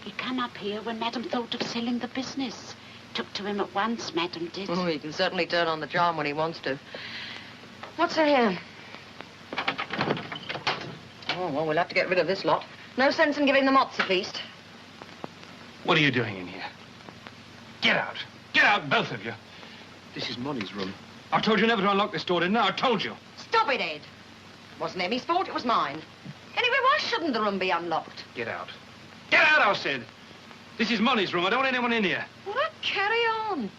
He come up here when Madam thought of selling the business. Took to him at once, Madam did. Oh, he can certainly turn on the charm when he wants to. What's in here? Oh, well, we'll have to get rid of this lot. No sense in giving the Motts a feast. What are you doing in here? Get out. Get out, both of you. This is Molly's room. I told you never to unlock this door, didn't I? I told you. Stop it, Ed. It wasn't Emmy's fault, it was mine. Anyway, why shouldn't the room be unlocked? Get out. Get out, I said. This is Molly's room. I don't want anyone in here. Well, carry on.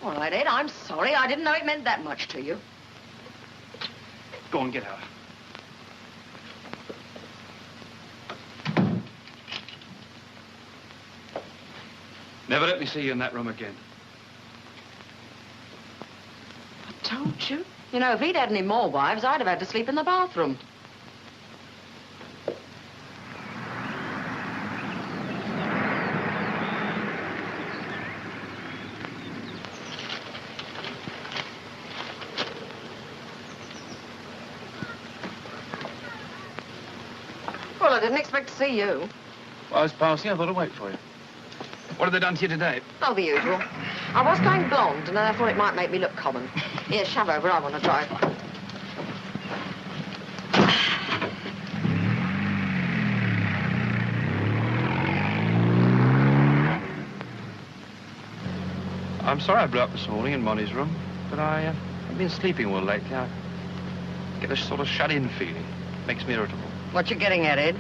All right, Ed, I'm sorry. I didn't know it meant that much to you. Go on, get out. Never let me see you in that room again. I told you. You know, if he'd had any more wives, I'd have had to sleep in the bathroom. Well, I didn't expect to see you. Well, I was passing. I thought I'd wait for you. What have they done to you today? Oh, the usual. I was going blonde, and I thought it might make me look common. Here, shove over. I want to try. I'm sorry I blew up this morning in Molly's room, but I've been sleeping well lately. I get a sort of shut-in feeling. Makes me irritable. What you getting at, Ed?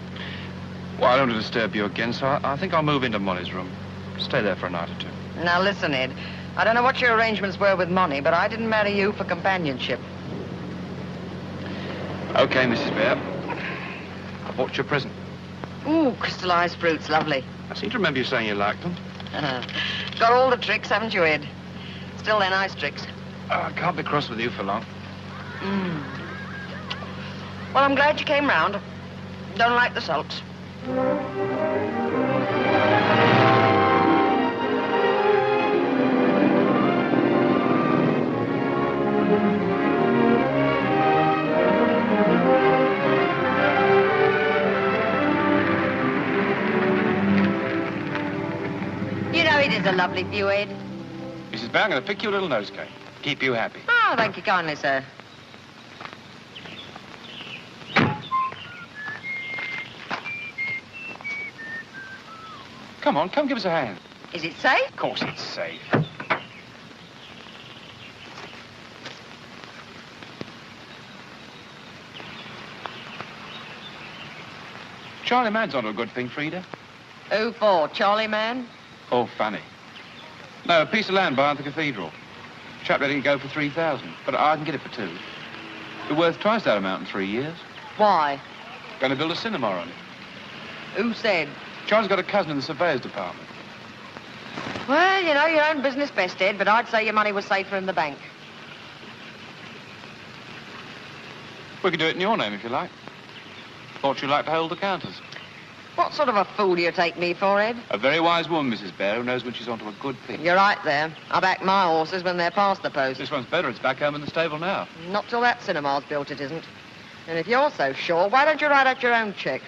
Well, I don't want to disturb you again, so I think I'll move into Molly's room. Stay there for a night or two. Now, listen, Ed. I don't know what your arrangements were with money, but I didn't marry you for companionship. Okay, Mrs. Bear. I bought you a present. Ooh, crystallized fruits, lovely. I seem to remember you saying you liked them. Got all the tricks, haven't you, Ed? Still, they're nice tricks. I can't be cross with you for long. Well, I'm glad you came round. Don't like the sulks. You know it is a lovely view, Ed. Mrs. Bear, I'm going to pick you a little nosegay. Keep you happy. Oh, thank you kindly, sir. Come on, come give us a hand. Is it safe? Of course it's safe. Charlie Mann's onto a good thing, Freda. Who for? Charlie Man? Oh, funny. No, a piece of land behind the cathedral. Chap letting it go for 3,000, but I can get it for 2. Be worth twice that amount in 3 years. Why? Going to build a cinema on it. Who said? Charlie's got a cousin in the surveyor's department. Well, you know your own business best, Ed, but I'd say your money was safer in the bank. We could do it in your name if you like. Thought you'd like to hold the counters. What sort of a fool do you take me for, Ed? A very wise woman, Mrs. Bear, who knows when she's onto a good thing. You're right there. I back my horses when they're past the post. This one's better. It's back home in the stable now. Not till that cinema's built, it isn't. And if you're so sure, why don't you write out your own cheque?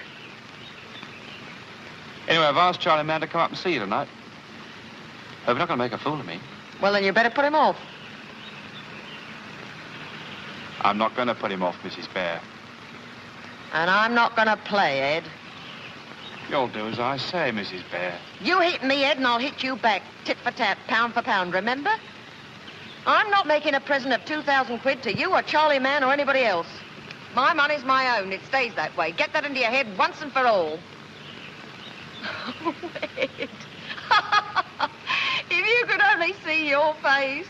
Anyway, I've asked Charlie Mann to come up and see you tonight. Hope you're not going to make a fool of me. Well, then you better put him off. I'm not going to put him off, Mrs. Bear. And I'm not going to play, Ed. You'll do as I say, Mrs. Bear. You hit me, Ed, and I'll hit you back. Tit for tat, pound for pound, remember? I'm not making a present of 2,000 quid to you or Charlie Mann or anybody else. My money's my own. It stays that way. Get that into your head once and for all. Oh, Ed. If you could only see your face.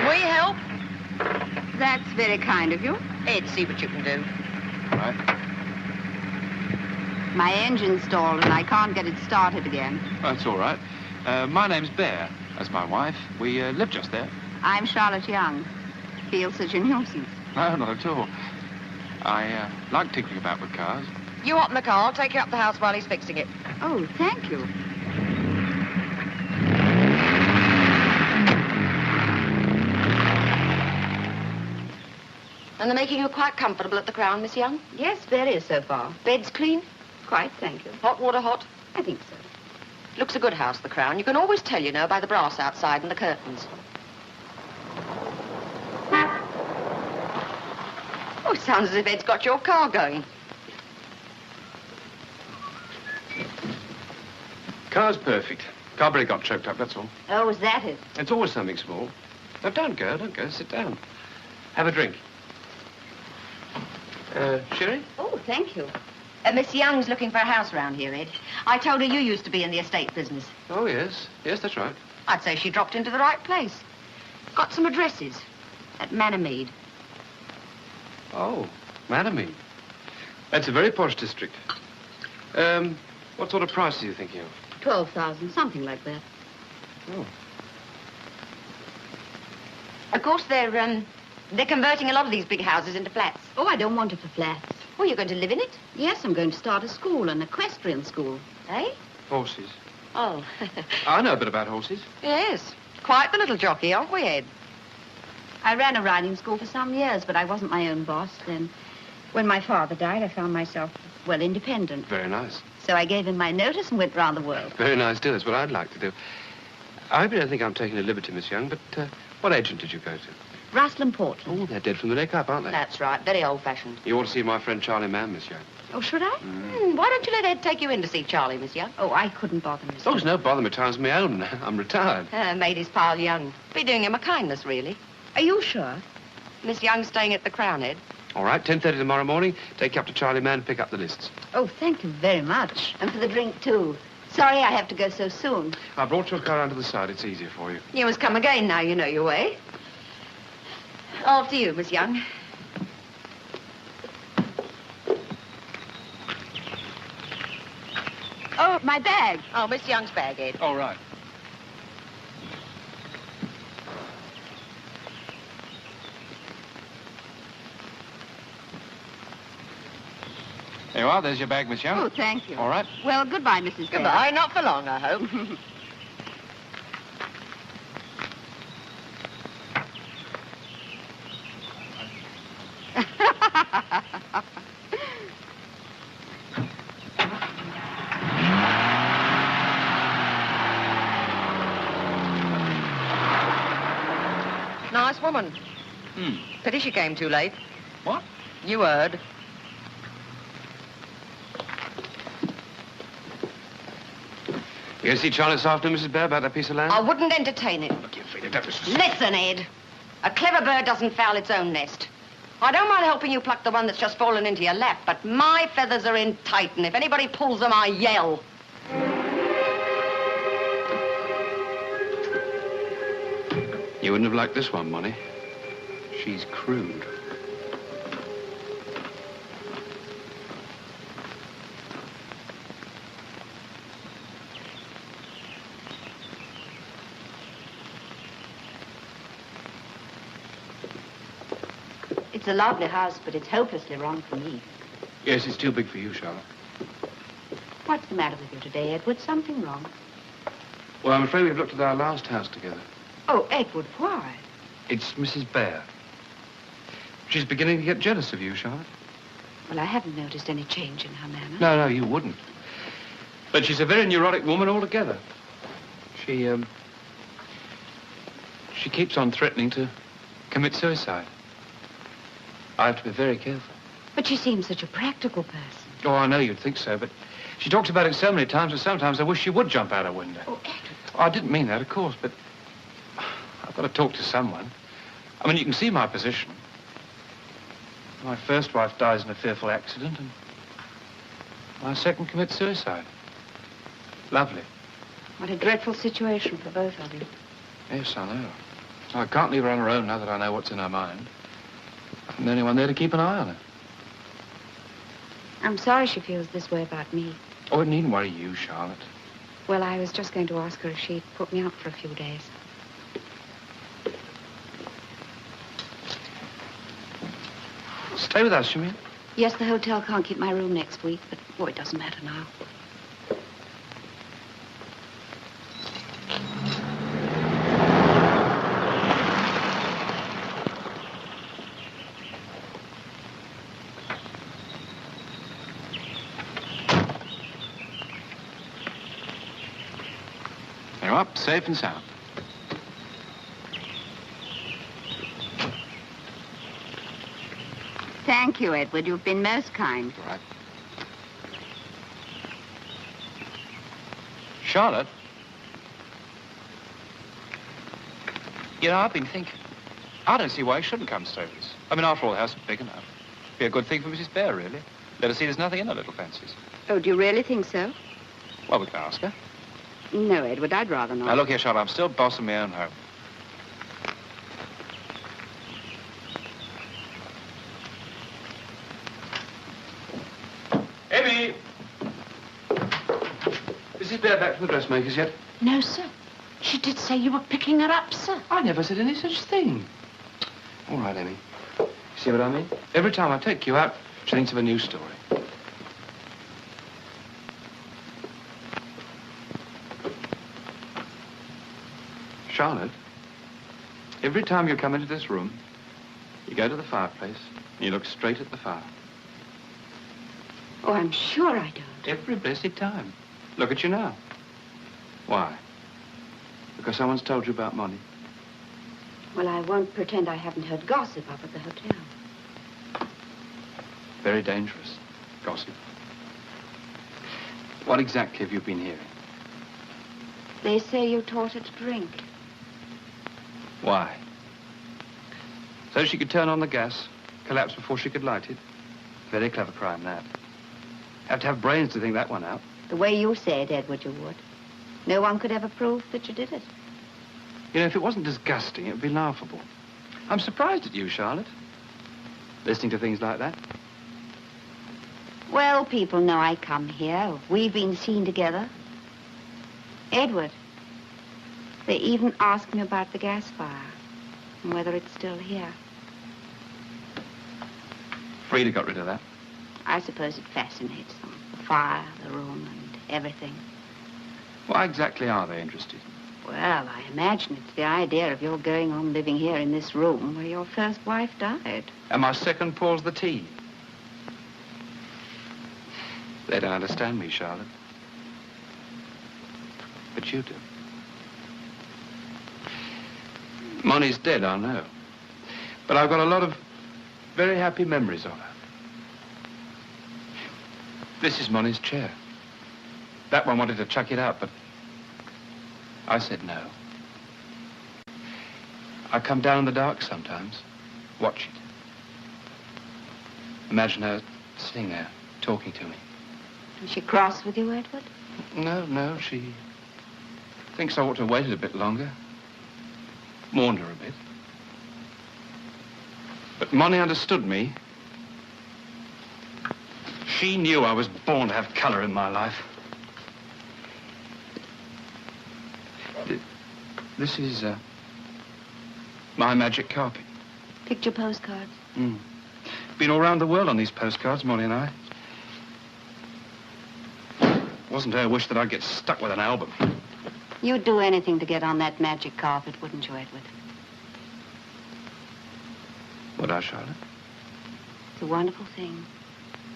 We help? That's very kind of you. Ed, see what you can do. Right. My engine's stalled and I can't get it started again. That's all right. My name's Bear. That's my wife. We live just there. I'm Charlotte Young. Feel such a nuisance. No, not at all. I like tinkering about with cars. You hop in the car. I'll take you up the house while he's fixing it. Oh, thank you. And they're making you quite comfortable at the Crown, Miss Young? Yes, very so far. Bed's clean? Quite, thank you. Hot water hot? I think so. Looks a good house, the Crown. You can always tell, you know, by the brass outside and the curtains. Oh, it sounds as if Ed's got your car going. Car's perfect. Carburetor got choked up, that's all. Oh, is that it? It's always something small. No, don't go. Sit down. Have a drink. Sherry? Oh, thank you. Miss Young's looking for a house around here, Ed. I told her you used to be in the estate business. Oh, yes. Yes, that's right. I'd say she dropped into the right place. Got some addresses at Mannermead. Oh, Mannermead. That's a very posh district. What sort of price are you thinking of? 12,000, something like that. Oh. Of course, they're converting a lot of these big houses into flats. Oh, I don't want it for flats. Oh, you're going to live in it? Yes, I'm going to start a school, an equestrian school. Eh? Horses. Oh. I know a bit about horses. Yes. Quite the little jockey, aren't we, Ed? I ran a riding school for some years, but I wasn't my own boss then. When my father died, I found myself, well, independent. Very nice. So I gave him my notice and went round the world. Very nice, too. That's what I'd like to do. I hope you don't think I'm taking a liberty, Miss Young, but what agent did you go to? Russell and Portland. Oh, they're dead from the neck up, aren't they? That's right. Very old-fashioned. You ought to see my friend Charlie Mann, Miss Young. Oh, should I? Why don't you let Ed take you in to see Charlie, Miss Young? Oh, I couldn't bother, Miss. Oh, it's no bother. My time's my own. I'm retired. Made his pal young. Be doing him a kindness, really. Are you sure? Miss Young's staying at the Crown, Ed. All right, 10:30 tomorrow morning. Take you up to Charlie Mann and pick up the lists. Oh, thank you very much. And for the drink, too. Sorry I have to go so soon. I brought your car around to the side. It's easier for you. You must come again now you know your way. After you, Miss Young. Oh, my bag. Oh, Miss Young's bag, Ed. All right. There you are. There's your bag, Miss Young. Oh, thank you. All right. Well, goodbye, Mrs. Bear. Goodbye. Not for long, I hope. Nice woman. Pity she came too late. What? You heard. You going to see Charlie this afternoon, Mrs. Bear, about that piece of land? I wouldn't entertain it. Look, you Freda, don't Listen, Ed. A clever bird doesn't foul its own nest. I don't mind helping you pluck the one that's just fallen into your lap, but my feathers are in tight, and if anybody pulls them, I yell. You wouldn't have liked this one, Monty. She's crude. It's a lovely house, but it's hopelessly wrong for me. Yes, it's too big for you, Charlotte. What's the matter with you today, Edward? Something wrong? Well, I'm afraid we've looked at our last house together. Oh, Edward, why? It's Mrs. Bear. She's beginning to get jealous of you, Charlotte. Well, I haven't noticed any change in her manner. No, you wouldn't. But she's a very neurotic woman altogether. She keeps on threatening to commit suicide. I have to be very careful. But she seems such a practical person. Oh, I know you'd think so, but she talks about it so many times that sometimes I wish she would jump out a window. Oh, Edward. Oh, I didn't mean that, of course, but I've got to talk to someone. I mean, you can see my position. My first wife dies in a fearful accident, and my second commits suicide. Lovely. What a dreadful situation for both of you. Yes, I know. I can't leave her on her own now that I know what's in her mind. I'm the only one there to keep an eye on her. I'm sorry she feels this way about me. Oh, it needn't worry you, Charlotte. Well, I was just going to ask her if she'd put me up for a few days. Stay with us, you mean? Yes, the hotel can't keep my room next week, but, oh, it doesn't matter now. They're up, safe and sound. Thank you, Edward. You've been most kind. All right. Charlotte? You know, I've been thinking. I don't see why you shouldn't come stay with us. I mean, after all, the house is big enough. Be a good thing for Mrs. Bear, really. Let her see there's nothing in her little fancies. Oh, do you really think so? Well, we can ask her. No, Edward, I'd rather not. Now, look here, Charlotte, I'm still boss of my own home. Amy! Mrs. Bear back from the dressmaker's yet? No, sir. She did say you were picking her up, sir. I never said any such thing. All right, Amy. See what I mean? Every time I take you out, she thinks of a new story. Charlotte, every time you come into this room, you go to the fireplace and you look straight at the fire. Oh, I'm sure I don't. Every blessed time. Look at you now. Why? Because someone's told you about money. Well, I won't pretend I haven't heard gossip up at the hotel. Very dangerous. Gossip. What exactly have you been hearing? They say you taught her to drink. Why? So she could turn on the gas, collapse before she could light it. Very clever crime, that. Have to have brains to think that one out. The way you say it, Edward, you would. No one could ever prove that you did it. You know, if it wasn't disgusting, it would be laughable. I'm surprised at you, Charlotte. Listening to things like that. Well, people know I come here. We've been seen together. Edward, they even asked me about the gas fire and whether it's still here. Freda got rid of that. I suppose it fascinates them. The fire, the room, and everything. Why exactly are they interested? Well, I imagine it's the idea of your going on living here in this room where your first wife died. And my second pours the tea. They don't understand me, Charlotte. But you do. Moni's dead, I know. But I've got a lot of very happy memories of her. This is Moni's chair. That one wanted to chuck it out, but I said no. I come down in the dark sometimes, watch it. Imagine her sitting there, talking to me. Is she cross with you, Edward? No, she thinks I ought to have waited a bit longer. Mourned her a bit. But Moni understood me. She knew I was born to have color in my life. This is my magic carpet. Picture postcards? Been all around the world on these postcards, Moni and I. Wasn't her wish that I'd get stuck with an album. You'd do anything to get on that magic carpet, wouldn't you, Edward? Would I, Charlotte? It's a wonderful thing.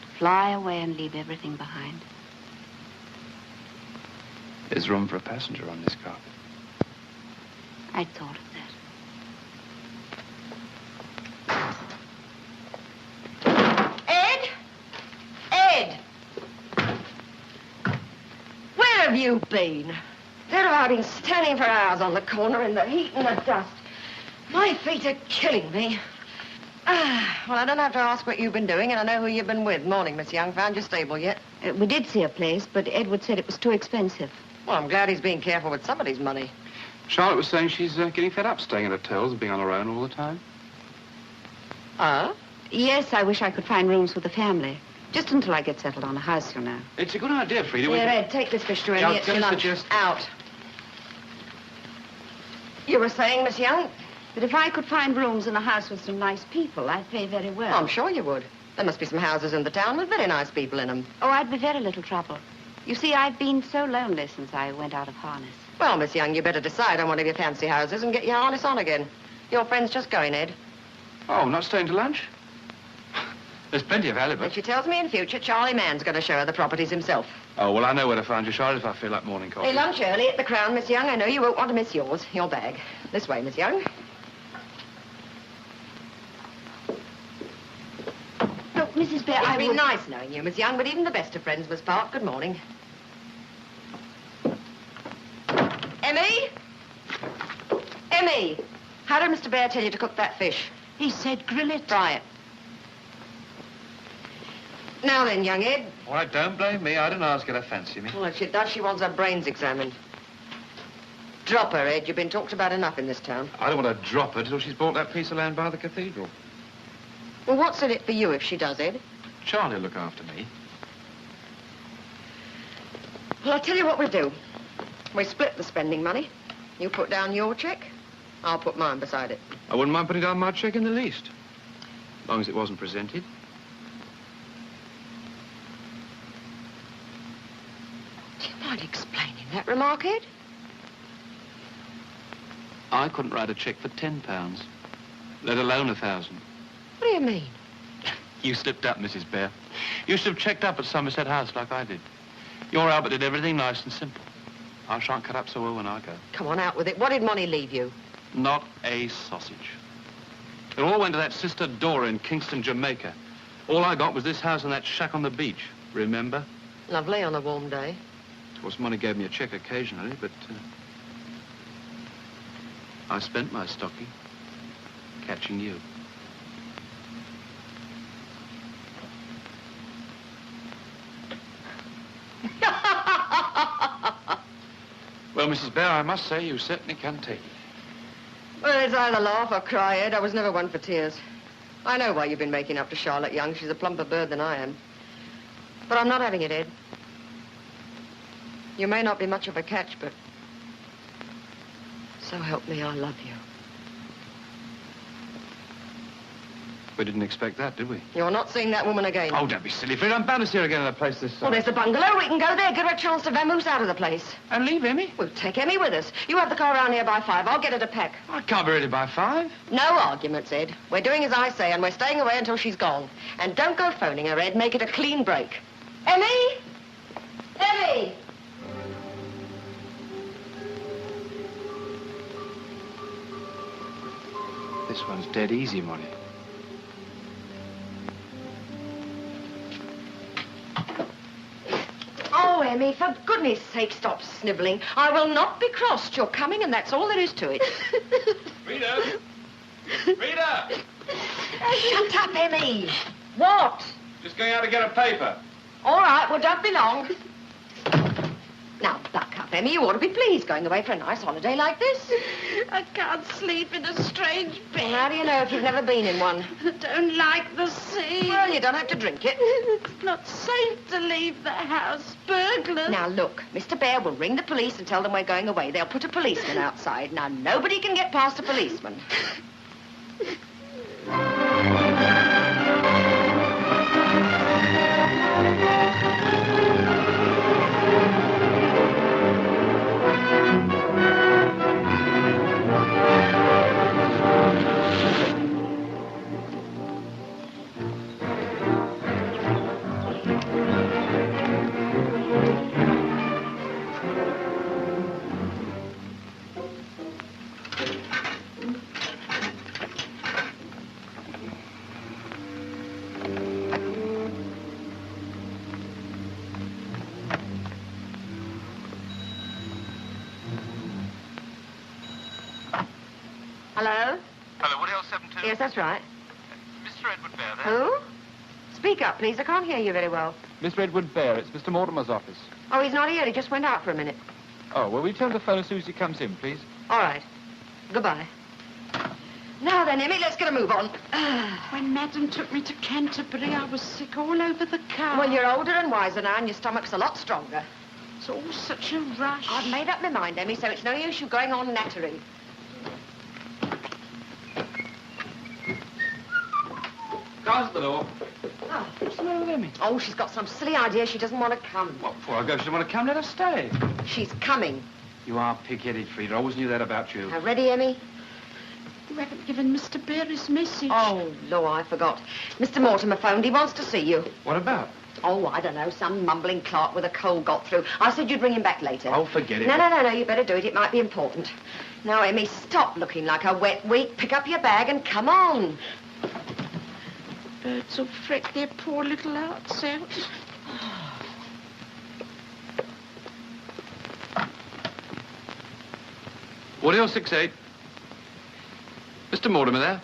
To fly away and leave everything behind. There's room for a passenger on this carpet. I'd thought of that. Ed? Ed! Where have you been? There have I been standing for hours on the corner in the heat and the dust. My feet are killing me. Well, I don't have to ask what you've been doing, and I know who you've been with. Morning, Miss Young. Found your stable yet? We did see a place, but Edward said it was too expensive. Well, I'm glad he's being careful with somebody's money. Charlotte was saying she's getting fed up staying at hotels and being on her own all the time. Yes, I wish I could find rooms with the family. Just until I get settled on a house, you know. It's a good idea, Freda. Here, Ed, take this fish to John, Elliot. Your lunch. Out. You were saying, Miss Young? But if I could find rooms in a house with some nice people, I'd pay very well. Oh, I'm sure you would. There must be some houses in the town with very nice people in them. Oh, I'd be very little trouble. You see, I've been so lonely since I went out of harness. Well, Miss Young, you better decide on one of your fancy houses and get your harness on again. Your friend's just going, Ed. Oh, not staying to lunch? There's plenty of halibut. And she tells me in future Charlie Mann's going to show her the properties himself. Oh, well, I know where to find you, Charlotte, if I feel like morning coffee. Hey, lunch early at the Crown, Miss Young. I know you won't want to miss yours. Your bag. This way, Miss Young. Look, Mrs. Bear, It's been nice knowing you, Miss Young, but even the best of friends must part. Good morning. Emmy? Emmy! How did Mr. Bear tell you to cook that fish? He said grill it. Fry it. Now then, young Ed. All right, don't blame me. I didn't ask her to fancy me. Well, if she does, she wants her brains examined. Drop her, Ed. You've been talked about enough in this town. I don't want to drop her till she's bought that piece of land by the cathedral. Well, what's in it for you if she does, Ed? Charlie will look after me. Well, I'll tell you what we'll do. We split the spending money. You put down your check. I'll put mine beside it. I wouldn't mind putting down my check in the least. As long as it wasn't presented. Do you mind explaining that remark, Ed? I couldn't write a check for £10, let alone 1,000. What do you mean? You slipped up, Mrs. Bear. You should have checked up at Somerset House like I did. Your Albert did everything nice and simple. I shan't cut up so well when I go. Come on, out with it. What did Monty leave you? Not a sausage. It all went to that Sister Dora in Kingston, Jamaica. All I got was this house and that shack on the beach, remember? Lovely on a warm day. Of course, money gave me a check occasionally, but I spent my stocking catching you. Well, Mrs. Bear, I must say you certainly can take it. Well, it's either laugh or cry, Ed. I was never one for tears. I know why you've been making up to Charlotte Young. She's a plumper bird than I am. But I'm not having it, Ed. You may not be much of a catch, but so help me, I love you. We didn't expect that, did we? You're not seeing that woman again. Oh, don't be silly, Freda. I'm bound to see her again in a place this size. Well, there's the bungalow. We can go there, give her a chance to vamoose out of the place. And leave Emmy? We'll take Emmy with us. You have the car around here by 5. I'll get her to pack. I can't be ready by 5. No arguments, Ed. We're doing as I say, and we're staying away until she's gone. And don't go phoning her, Ed. Make it a clean break. Emmy! Emmy! This one's dead easy, Molly. Oh, Emmy, for goodness sake, stop snivelling. I will not be crossed. You're coming, and that's all there is to it. Freda! Freda! Shut up, Emmy. What? Just going out to get a paper. All right, well, don't be long. Now, buck up, Emmy. You ought to be pleased going away for a nice holiday like this. I can't sleep in a strange bed. How do you know if you've never been in one? I don't like the sea. Well, you don't have to drink it. It's not safe to leave the house. Burglars. Now, look, Mr. Bear will ring the police and tell them we're going away. They'll put a policeman outside. Now, nobody can get past a policeman. Hello? Hello, Woodhill 72? Yes, that's right. Mr. Edward Bear there? Who? Speak up, please. I can't hear you very well. Mr. Edward Bear, it's Mr. Mortimer's office. Oh, he's not here. He just went out for a minute. Oh, well, will you tell the fellow as soon as he comes in, please? All right. Goodbye. Now then, Emmy, let's get a move on. When Madam took me to Canterbury, I was sick all over the car. Well, you're older and wiser now, and your stomach's a lot stronger. It's all such a rush. I've made up my mind, Emmy, so it's no use you going on nattering. Car's at the door. Oh. What's the matter with Emmy? Oh, she's got some silly idea she doesn't want to come. What, before I go, she doesn't want to come? Let her stay. She's coming. You are pig-headed, Freda. I always knew that about you. Now, ready, Emmy? You haven't given Mr. Bear his message. Oh, no, I forgot. Mr. Mortimer phoned. He wants to see you. What about? Oh, I don't know. Some mumbling clerk with a cold got through. I said you'd ring him back later. Oh, forget it. No, you better do it. It might be important. Now, Emmy, stop looking like a wet week. Pick up your bag and come on. Birds will fret their poor little hearts out. Woodhill 68. Mr. Mortimer there?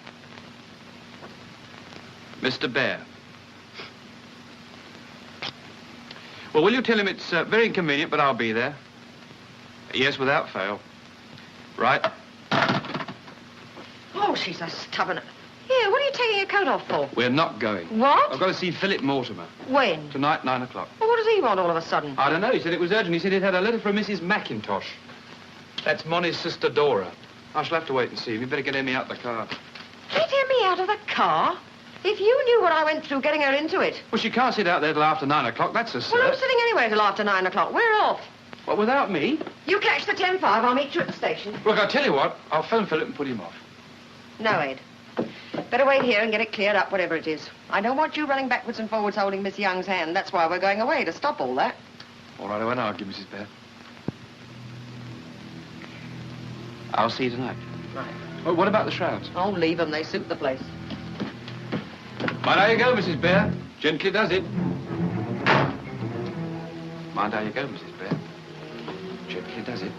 Mr. Bear. Well, will you tell him it's very inconvenient, but I'll be there? Yes, without fail. Right. Oh, she's a stubborn... Here, what are you taking your coat off for? We're not going. What? I've got to see Philip Mortimer. When? Tonight, 9 o'clock. Well, what does he want all of a sudden? I don't know. He said it was urgent. He said he'd had a letter from Mrs. McIntosh. That's Monty's sister, Dora. I shall have to wait and see. We'd better get Emmy out the car. Get Emmy out of the car? If you knew what I went through getting her into it. Well, she can't sit out there till after 9 o'clock. That's a cert. Well, I'm sitting anywhere till after 9 o'clock. We're off. What, without me? You catch the 10:05. I'll meet you at the station. Look, I'll tell you what. I'll phone Philip and put him off. No, Ed. Better wait here and get it cleared up, whatever it is. I don't want you running backwards and forwards holding Miss Young's hand. That's why we're going away, to stop all that. All right, I won't argue, Mrs. Bear. I'll see you tonight. Right. Well, what about the shrouds? Oh, leave them. They suit the place. Mind how you go, Mrs. Bear. Gently does it. Mind how you go, Mrs. Bear. Gently does it.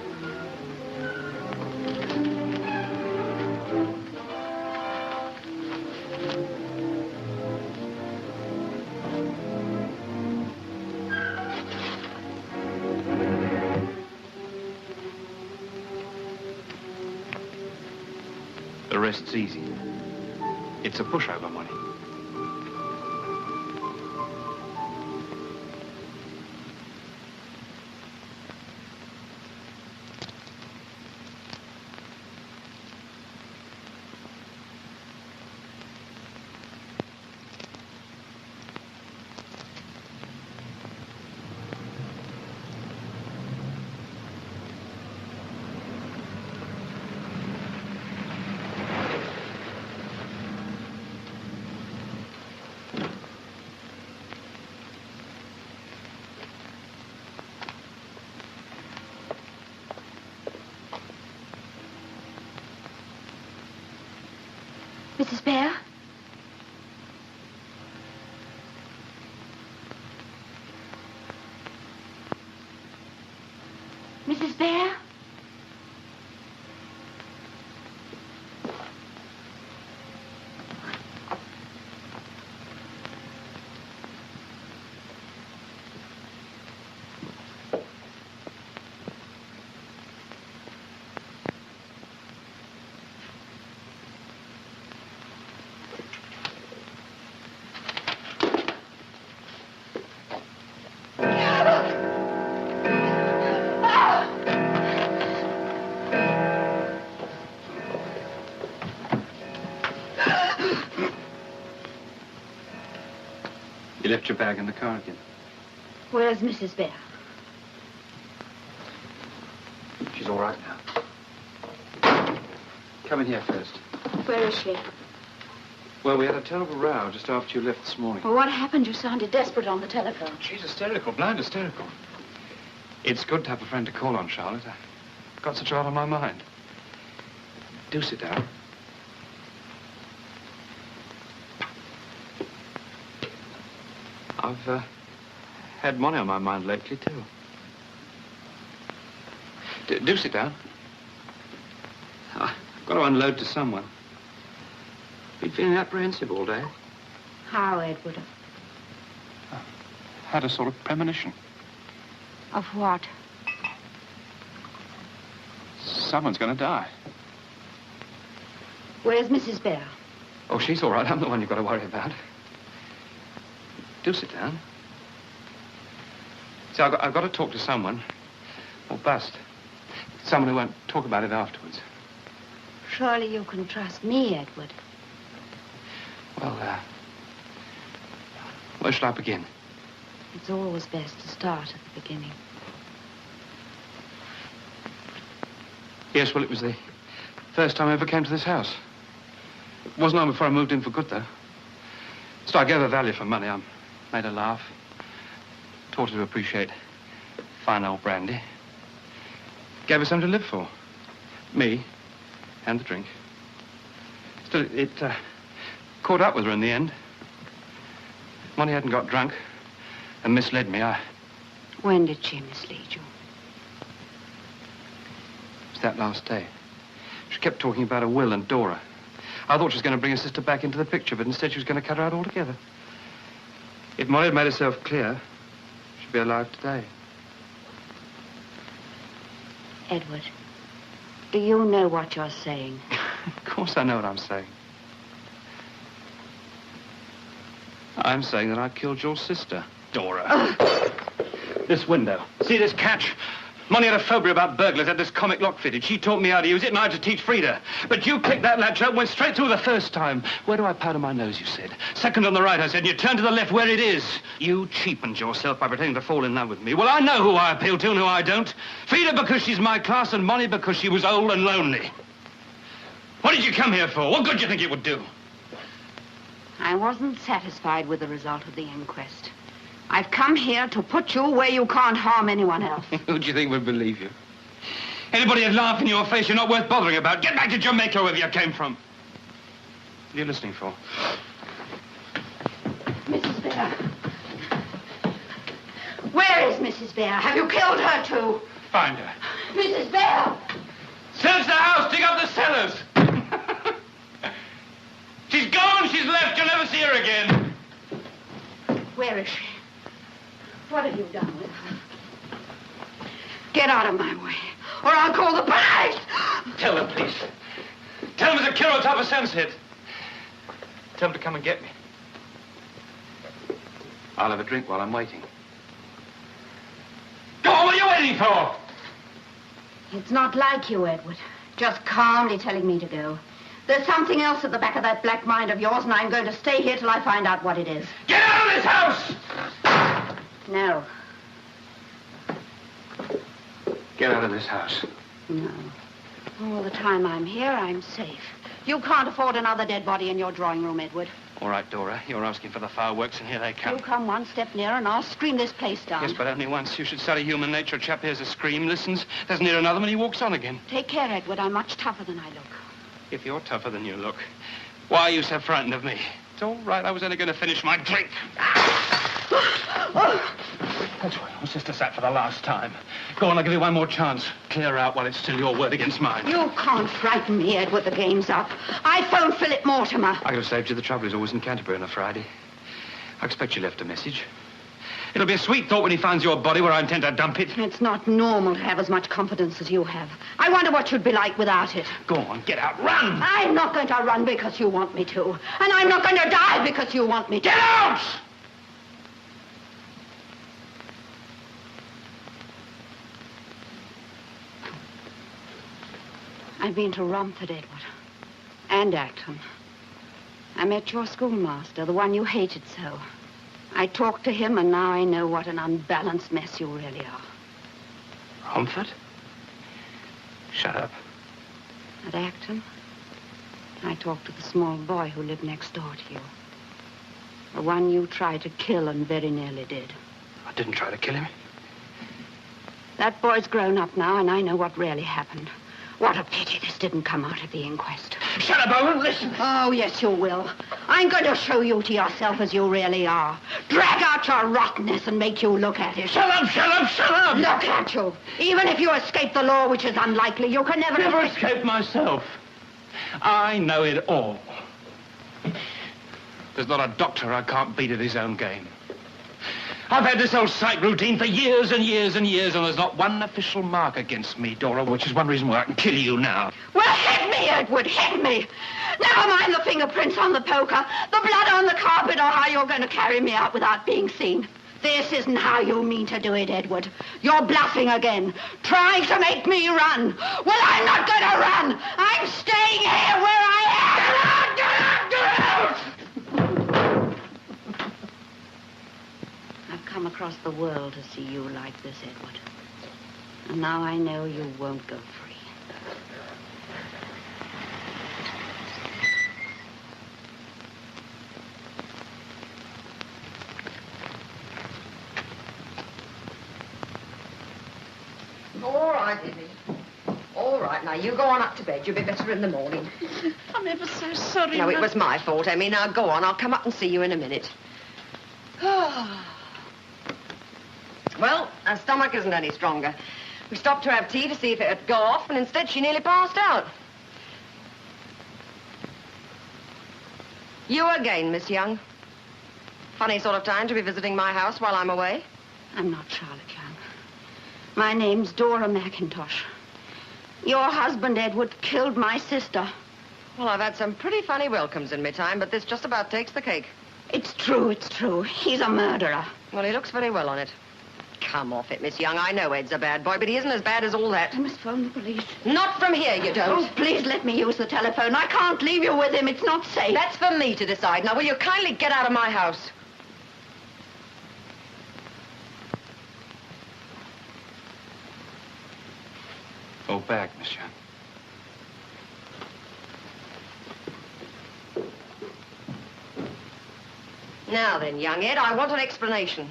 The rest's easy. It's a pushover money. Mrs. Bear? Mrs. Bear? You left your bag in the car again. Where's Mrs. Bear? She's all right now. Come in here first. Where is she? Well, we had a terrible row just after you left this morning. Well, what happened? You sounded desperate on the telephone. She's hysterical, blind hysterical. It's good to have a friend to call on, Charlotte. I've got such a lot on my mind. Do sit down. I've had money on my mind lately, too. Do sit down. I've got to unload to someone. Been feeling apprehensive all day. How, Edward? Had a sort of premonition. Of what? Someone's going to die. Where's Mrs. Bear? Oh, she's all right. I'm the one you've got to worry about. Do sit down. See, I've got to talk to someone. Or bust. Someone who won't talk about it afterwards. Surely you can trust me, Edward. Well, where should I begin? It's always best to start at the beginning. Yes, well, it was the first time I ever came to this house. It wasn't long before I moved in for good, though. So I gave her value for money. I made her laugh. Taught her to appreciate fine old brandy. Gave her something to live for. Me and the drink. Still, it caught up with her in the end. Money hadn't got drunk and misled me. When did she mislead you? It was that last day. She kept talking about a will and Dora. I thought she was going to bring her sister back into the picture, but instead she was going to cut her out altogether. If Molly had made herself clear, she'd be alive today. Edward, do you know what you're saying? Of course I know what I'm saying. I'm saying that I killed your sister, Dora. This window. See this catch? Money had a phobia about burglars, had this comic lock fitted. She taught me how to use it, and I had to teach Freda. But you picked that latch up, went straight through the first time. Where do I powder my nose, you said? Second on the right, I said, and you turned to the left where it is. You cheapened yourself by pretending to fall in love with me. Well, I know who I appeal to and who I don't. Freda because she's my class, and Money because she was old and lonely. What did you come here for? What good do you think it would do? I wasn't satisfied with the result of the inquest. I've come here to put you where you can't harm anyone else. Who do you think would believe you? Anybody would laugh in your face, you're not worth bothering about. Get back to Jamaica, wherever you came from. What are you listening for? Mrs. Bear. Where is Mrs. Bear? Have you killed her too? Find her. Mrs. Bear! Search the house, dig up the cellars. She's gone, she's left, you'll never see her again. Where is she? What have you done with her? Get out of my way, or I'll call the police! Tell them, please. Tell them there's a killer on top of Sunset. Tell them to come and get me. I'll have a drink while I'm waiting. Go on, what are you waiting for? It's not like you, Edward. Just calmly telling me to go. There's something else at the back of that black mind of yours, and I'm going to stay here till I find out what it is. Get out of this house! No. Get out of this house. No. All the time I'm here, I'm safe. You can't afford another dead body in your drawing room, Edward. All right, Dora. You're asking for the fireworks, and here they come. You come one step nearer, and I'll scream this place down. Yes, but only once. You should study human nature. A chap hears a scream, listens, doesn't hear another, and he walks on again. Take care, Edward. I'm much tougher than I look. If you're tougher than you look, why are you so frightened of me? It's all right. I was only going to finish my drink. That's why your sister sat for the last time. Go on, I'll give you one more chance. Clear out while it's still your word against mine. You can't frighten me, Edward. The game's up. I phoned Philip Mortimer. I could have saved you the trouble. He's always in Canterbury on a Friday. I expect you left a message. It'll be a sweet thought when he finds your body where I intend to dump it. It's not normal to have as much confidence as you have. I wonder what you'd be like without it. Go on, get out, run! I'm not going to run because you want me to. And I'm not going to die because you want me to. Get out! I've been to Romford, Edward. And Acton. I met your schoolmaster, the one you hated so. I talked to him, and now I know what an unbalanced mess you really are. Romford? Shut up. At Acton, I talked to the small boy who lived next door to you. The one you tried to kill and very nearly did. I didn't try to kill him. That boy's grown up now, and I know what really happened. What a pity this didn't come out at the inquest. Shut up, I won't listen. Oh, yes, you will. I'm going to show you to yourself as you really are. Drag out your rottenness and make you look at it. Shut up, shut up, shut up! Look at you. Even if you escape the law, which is unlikely, you can never escape myself. I know it all. There's not a doctor I can't beat at his own game. I've had this old psych routine for years and years and years, and there's not one official mark against me, Dora, which is one reason why I can kill you now. Well, hit me, Edward, hit me. Never mind the fingerprints on the poker, the blood on the carpet, or how you're going to carry me out without being seen. This isn't how you mean to do it, Edward. You're bluffing again, trying to make me run. Well, I'm not going to run. I'm staying here where I am. Get out, get out, get out! I've come across the world to see you like this, Edward. And now I know you won't go free. All right, Izzy. All right, now, you go on up to bed. You'll be better in the morning. I'm ever so sorry. No, it was my fault, Emmy. Now, go on. I'll come up and see you in a minute. Well, her stomach isn't any stronger. We stopped to have tea to see if it would go off, and instead she nearly passed out. You again, Miss Young. Funny sort of time to be visiting my house while I'm away. I'm not Charlotte Young. My name's Dora McIntosh. Your husband, Edward, killed my sister. Well, I've had some pretty funny welcomes in my time, but this just about takes the cake. It's true, it's true. He's a murderer. Well, he looks very well on it. Come off it, Miss Young. I know Ed's a bad boy, but he isn't as bad as all that. I must phone the police. Not from here, you don't. Oh, please let me use the telephone. I can't leave you with him. It's not safe. That's for me to decide. Now, will you kindly get out of my house? Go back, Miss Young. Now then, young Ed, I want an explanation.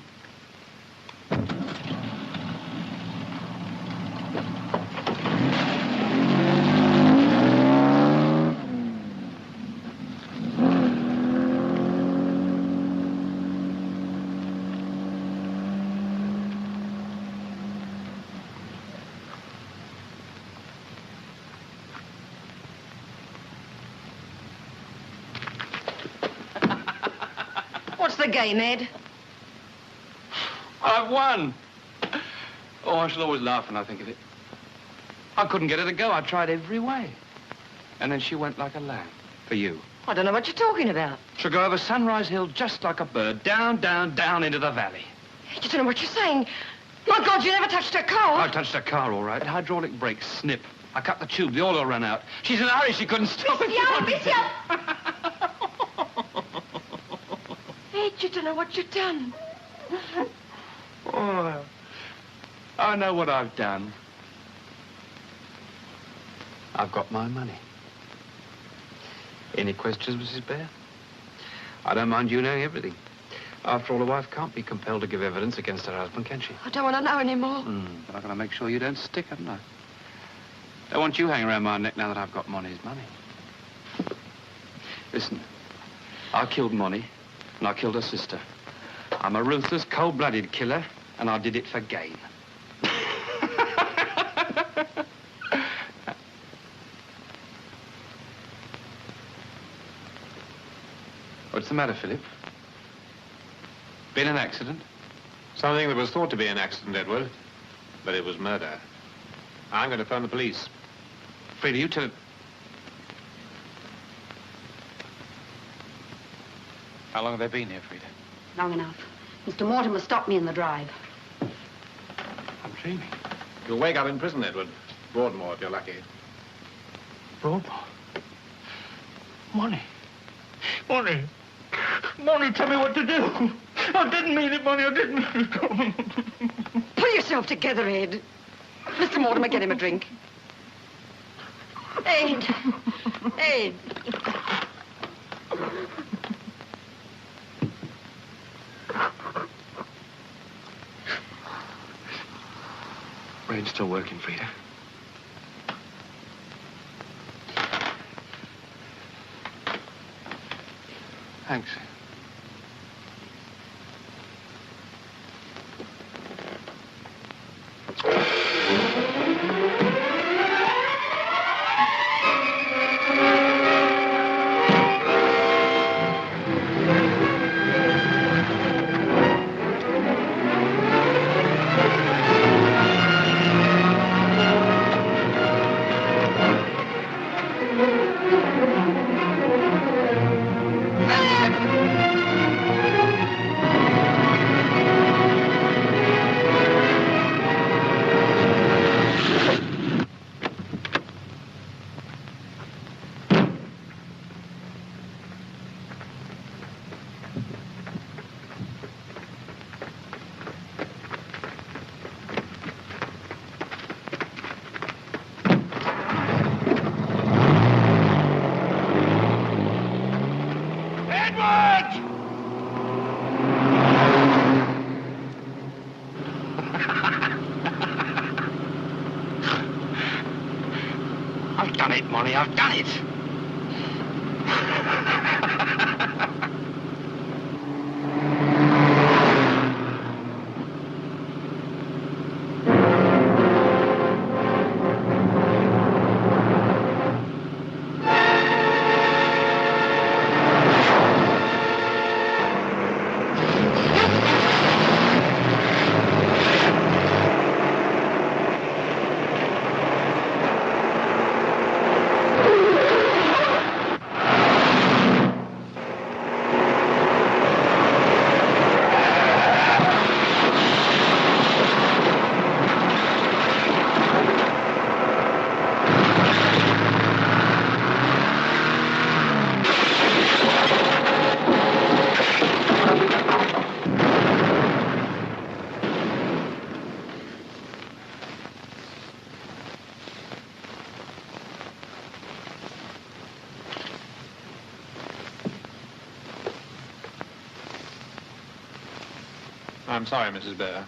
the game, Ed? I've won. Oh, I shall always laugh when I think of it. I couldn't get her to go. I tried every way. And then she went like a lamb for you. I don't know what you're talking about. She'll go over Sunrise Hill just like a bird, down, down, down into the valley. You don't know what you're saying. My God, you never touched her car. I touched her car, all right. Hydraulic brakes, snip. I cut the tube, the oil ran out. She's in a hurry, she couldn't stop it. Ed, you don't know what you've done. Oh, I know what I've done. I've got my money. Any questions, Mrs. Bear? I don't mind you knowing everything. After all, a wife can't be compelled to give evidence against her husband, can she? I don't want to know anymore. But I've got to make sure you don't stick, haven't I? Don't want you hanging around my neck now that I've got Monty's money. Listen, I killed Monty, and I killed her sister. I'm a ruthless, cold-blooded killer, and I did it for gain. What's the matter, Philip? Been an accident? Something that was thought to be an accident, Edward, but it was murder. I'm going to phone the police. Freda, you tell... How long have they been here, Freda? Long enough. Mr. Mortimer stopped me in the drive. I'm dreaming. You'll wake up in prison, Edward. Broadmoor, if you're lucky. Broadmoor? Monty. Monty. Monty, tell me what to do. I didn't mean it, Monty. I didn't mean it. Pull yourself together, Ed. Mr. Mortimer, get him a drink. Ed. Ed. Brain's still working, Freda. Thanks. I've done it, Molly, I've done it. I'm sorry, Mrs. Bear.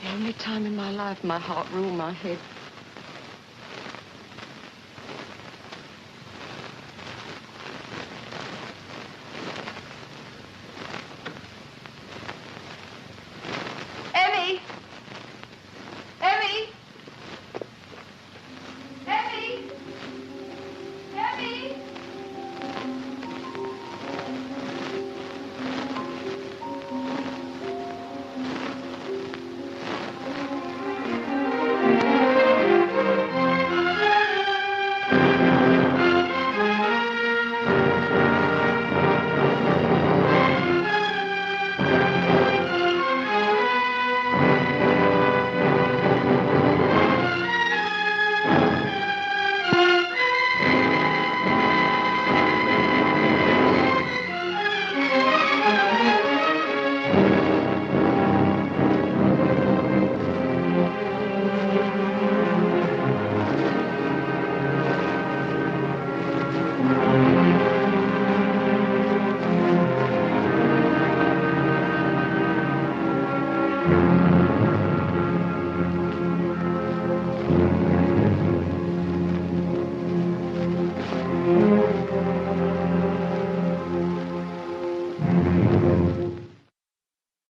The only time in my life my heart ruled my head.